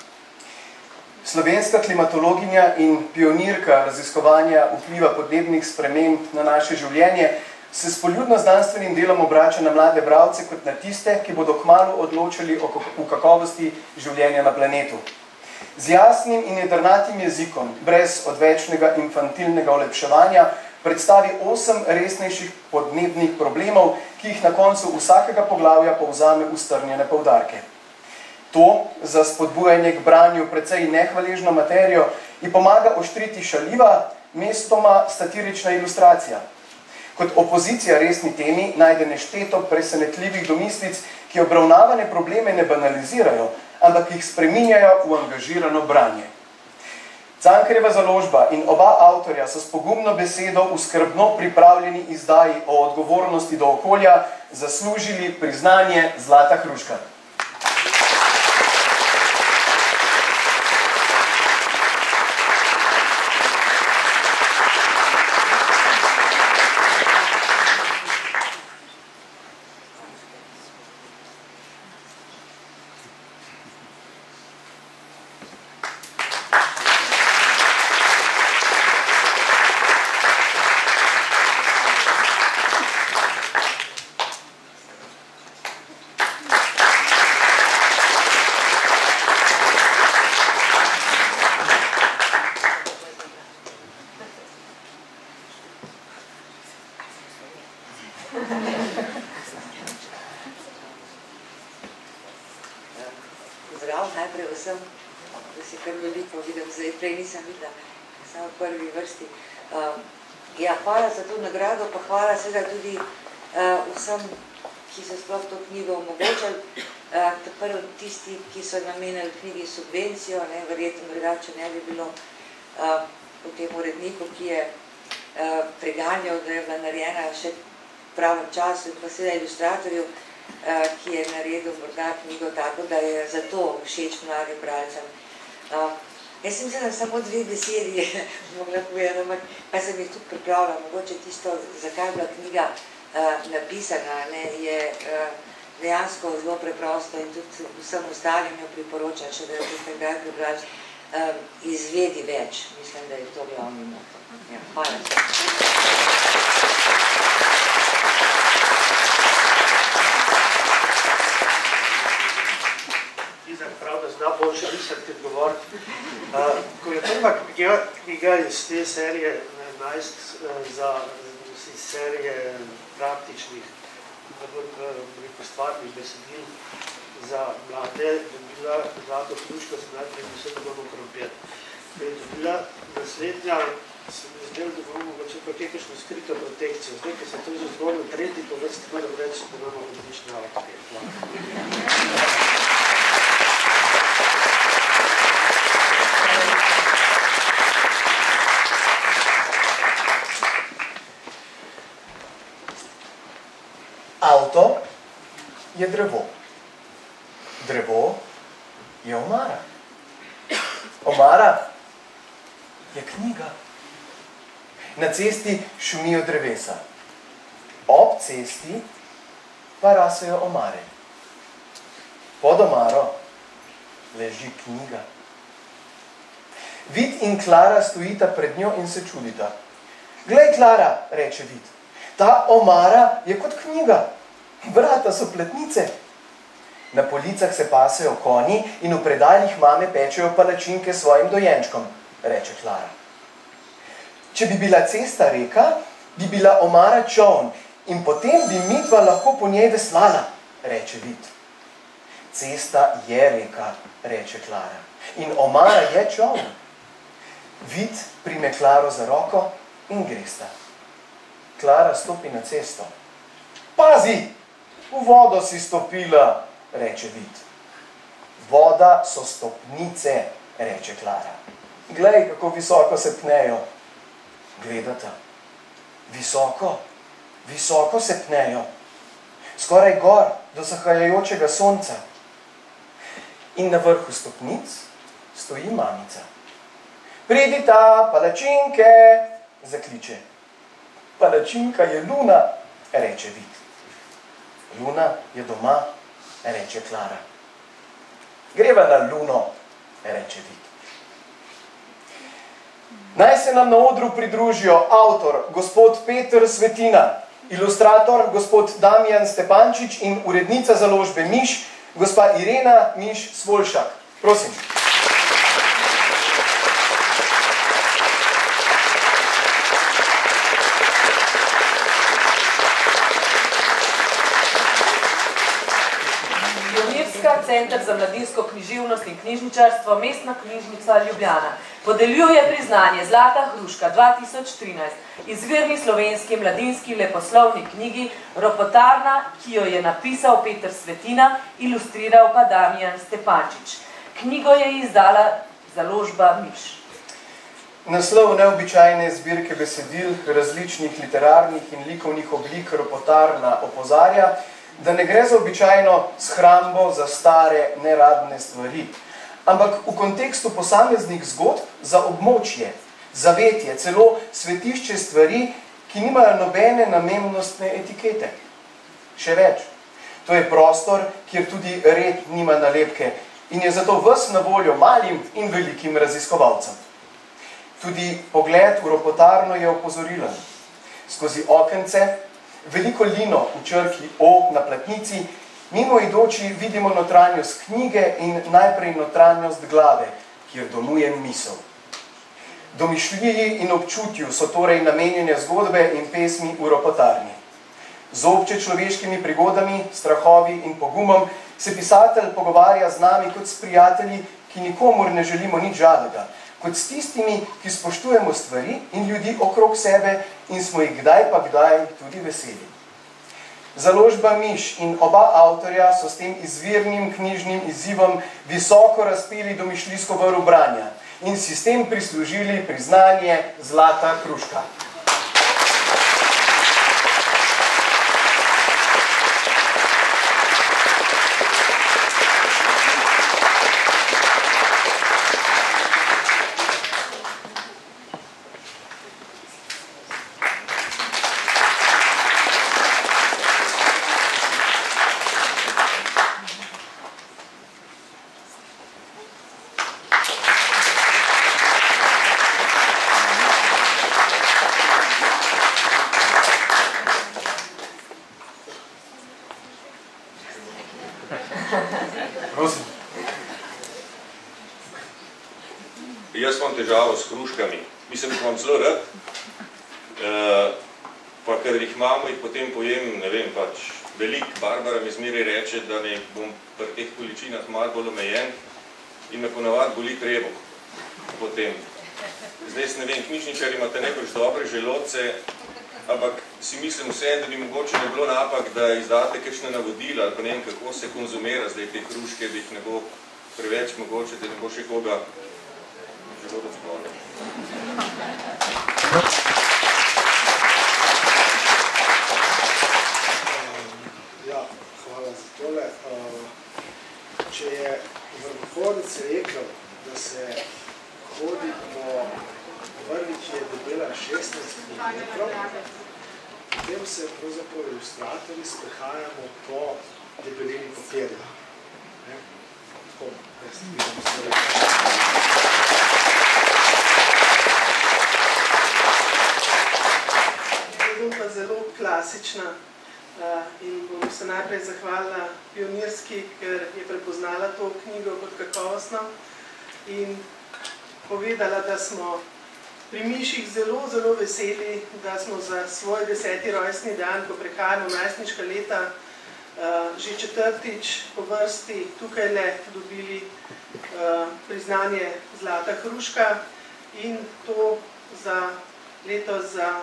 Speaker 1: Slovenska klimatologinja in pionirka raziskovanja vpliva podnebnih sprememb na naše življenje se s poljudno-znanstvenim delom obrača na mlade bralce kot na tiste, ki bodo kmalu odločili o kakovosti življenja na planetu. Z jasnim in jedrnatim jezikom, brez odvečnega infantilnega olepševanja, predstavi 8 resnejših podnebnih problemov, ki jih na koncu vsakega poglavja povzame v strnjene poudarke. To, za spodbujanje k branju precej nehvaležno materijo, ji pomaga oštriti šaljiva, mestoma satirična ilustracija. Kot opozicija resni temi najde nešteto presenetljivih domislic, ki obravnavane probleme ne banalizirajo, ampak jih spreminjajo v angažirano branje. Cankarjeva založba in oba avtorja so s pogumno besedo v skrbno pripravljeni izdaji o odgovornosti do okolja zaslužili priznanje Zlata hruška.
Speaker 2: Pozdrav najprej vsem, da si kar veliko vidim, zdaj prej nisem videla, samo v prvi vrsti. Hvala za to nagrado, pa hvala seveda tudi vsem, ki so sploh to knjigo omogočali. Prvo tisti, ki so namenili knjigi subvencijo, verjetno drugače ne bi bilo v tem uredniku, ki je preganjal, da je bila narejena še v pravem času, in pa seveda ilustratorju, ki je naredil morda knjigo tako, da je zato všeč mladim bralcem. Jaz sem mislila samo 2 besedi, mogla povedati, pa sem jih tudi pripravila, mogoče tisto, zakaj je bila knjiga napisana, je dejansko zelo preprosto in tudi vsem ostalim jo priporočam, še da jo boste kdaj prebrali, izvedi več. Mislim, da je to glavni moto. Hvala.
Speaker 8: Prav, da zna boljše risati odgovoriti. Ko je prva knjiga iz te serije 11 iz serije praktičnih stvarnih besedil za mlade, dobila Zlato hruško, sem najprej mislil, da bomo krompir. Ko je dobila naslednja, sem mislil, da bomo mogoče pa kakšno skrito protekcijo. Zdaj, ko se to že zgodilo tretji, po vrsti moram reči, da imamo odlične avtorje.
Speaker 1: Avto je drevo. Drevo je omara. Omara je knjiga. Na cesti šumijo drevesa. Ob cesti pa rasejo omare. Pod omaro leži knjiga. Vid in Klara stojita pred njo in se čudita. Glej, Klara, reče Vid, ta omara je kot knjiga. Vrata so pletnice. Na policah se pasejo konji in v predaljih mame pečejo palačinke svojim dojenčkom, reče Klara. Če bi bila cesta reka, bi bila omara čoln in potem bi midva lahko po njej veslala, reče Vid. Cesta je reka, reče Klara, in omara je čoln. Vid prime Klaro za roko in gresta. Klara stopi na cesto. Pazi, v vodo si stopila, reče Vid. Voda so stopnice, reče Klara. Glej, kako visoko se pnejo. Gledata. Visoko, visoko se pnejo. Skoraj gor, do zahajajočega sonca. In na vrhu stopnic stoji mamica. Pridita, palačinke, zakliče. Palačinka je Luna, reče Vid. Luna je doma, reče Klara. Greva na Luno, reče Vid. Naj se nam na odru pridružijo avtor gospod Peter Svetina, ilustrator gospod Damjan Stepančič in urednica založbe Miš, gospa Irena Miš Svolšak. Prosim.
Speaker 3: Center za mladinsko književnost in knjižničarstvo, Mestna knjižnica Ljubljana. Podeljuje priznanje Zlata hruška 2013, izvirni slovenski mladinski leposlovni knjigi Ropotarna, ki jo je napisal Peter Svetina, ilustriral pa Damjan Stepančič. Knjigo je izdala založba Miš.
Speaker 1: Naslov neobičajne zbirke besedil različnih literarnih in likovnih oblik Ropotarna opozarja, da ne gre za običajno shrambo za stare, neradne stvari, ampak v kontekstu posameznih zgodb za območje, zavetje, celo svetišče stvari, ki nimajo nobene namembnostne etikete. Še več, to je prostor, kjer tudi red nima nalepke in je zato ves na voljo malim in velikim raziskovalcem. Tudi pogled v Ropotarno je opozorilen. Skozi okence, veliko lino v črki O na platnici, mimoidoči vidimo notranjost knjige in najprej notranjost glave, kjer domuje misel. Domišljiji in občutju so torej namenjene zgodbe in pesmi v Ropotarni. Z obče človeškimi prigodami, strahovi in pogumom se pisatelj pogovarja z nami kot s prijatelji, ki nikomur ne želimo nič žalega, kot s tistimi, ki spoštujemo stvari in ljudi okrog sebe in smo jih kdaj pa kdaj tudi veseli. Založba Miš in oba avtorja so s tem izvirnim knjižnim izzivom visoko razpeli domišljijsko vrv branja in si s tem prislužili priznanje Zlata hruška.
Speaker 19: Jaz imam težavo s hruškami. Mislim, da imam zelo rad, pa ker jih imamo, jih potem pojem, ne vem, pač velik. Barbara mi zmeraj reče, da ne bom pri teh količinah malo bolj omejen in me ponavadi boli trebuh potem. Zdaj, ne vem, knjižničari imate najbrž dobre želodce, ampak si mislim vse, da bi mogoče ne bilo napak, da izdate kakšne navodila ali pa ne vem, kako se konzumira zdaj te hruške, da jih ne bo preveč mogoče, da ne bo še koga želodec bolel.
Speaker 8: Ja, hvala za tole. Če je vrhovodec rekel, da se hodi po vrvi, ki je debela 16 km, potem se pravzaprav ilustratorji sprehajamo po debelini papirja.
Speaker 5: Bom pa zelo klasična in bom se najprej zahvalila Pionirski, ker je prepoznala to knjigo kot kakovostno in povedala, da smo pri Miših zelo, zelo veseli, da smo za svoj 10. rojstni dan, ko prehajamo najstniška leta, že 4. po vrsti tukajle dobili priznanje Zlata hruška in to za letos za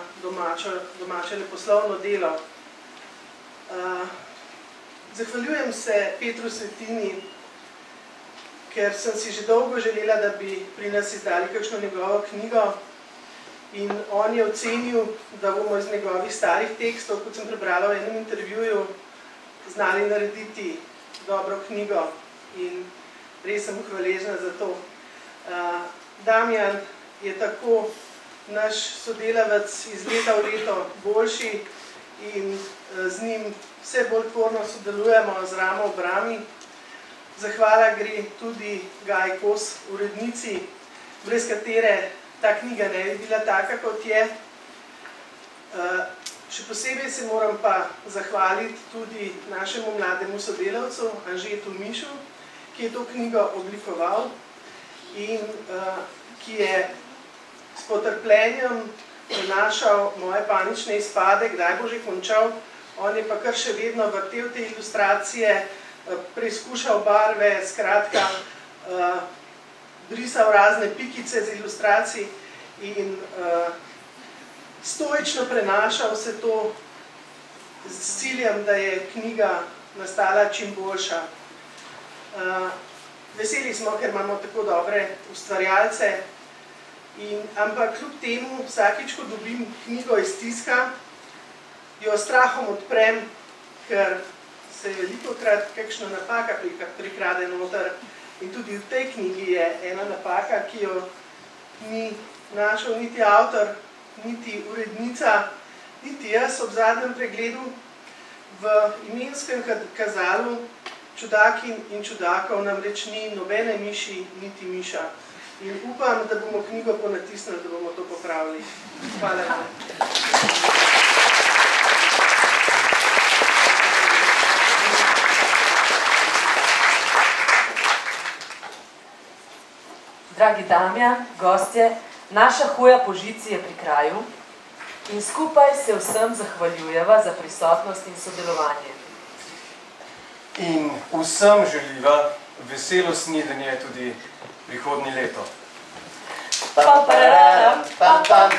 Speaker 5: domače leposlovno delo. Zahvaljujem se Petru Svetini, ker sem si že dolgo želela, da bi pri nas izdali kakšno njegovo knjigo in on je ocenil, da bomo iz njegovih starih tekstov, kot sem prebrala v enem intervjuju, znali narediti dobro knjigo in res sem hvaležna za to. Damjan je tako naš sodelavec iz leta v leto boljši in z njim vse bolj tvorno sodelujemo z ramo ob rami. Zahvala gre tudi Gaji Kos, urednici, brez katere ta knjiga ne bi bila taka, kot je. Še posebej se moram pa zahvaliti tudi našemu mlademu sodelavcu, Anžetu Mišu, ki je to knjigo oblikoval in ki je s potrpljenjem prenašal moje panične izpade, kdaj bo že končal. On je pa kar še vedno vrtel te ilustracije, preizkušal barve, skratka, brisal razne pikice z ilustracij in stoično prenašal vse to s ciljem, da je knjiga nastala čim boljša. Veseli smo, ker imamo tako dobre ustvarjalce, ampak kljub temu vsakič, ko dobim knjigo iz tiska, jo strahom odprem, ker se velikokrat kakšna napaka prikrade noter. In tudi v tej knjigi je ena napaka, ki jo ni našel niti avtor, niti urednica, niti jaz ob zadnjem pregledu. V imenskem kazalu Čudakin in čudakov namreč ni nobene miši, niti miša. In upam, da bomo knjigo ponatisnili, da bomo to popravili. Hvala vam.
Speaker 3: Dragi Damjan, gostje, naša hoja po žici je pri kraju in skupaj se vsem zahvaljujeva za prisotnost in sodelovanje.
Speaker 1: In vsem želiva veselo snidenje tudi prihodnje leto.
Speaker 3: Pam, pararam, pam, pam.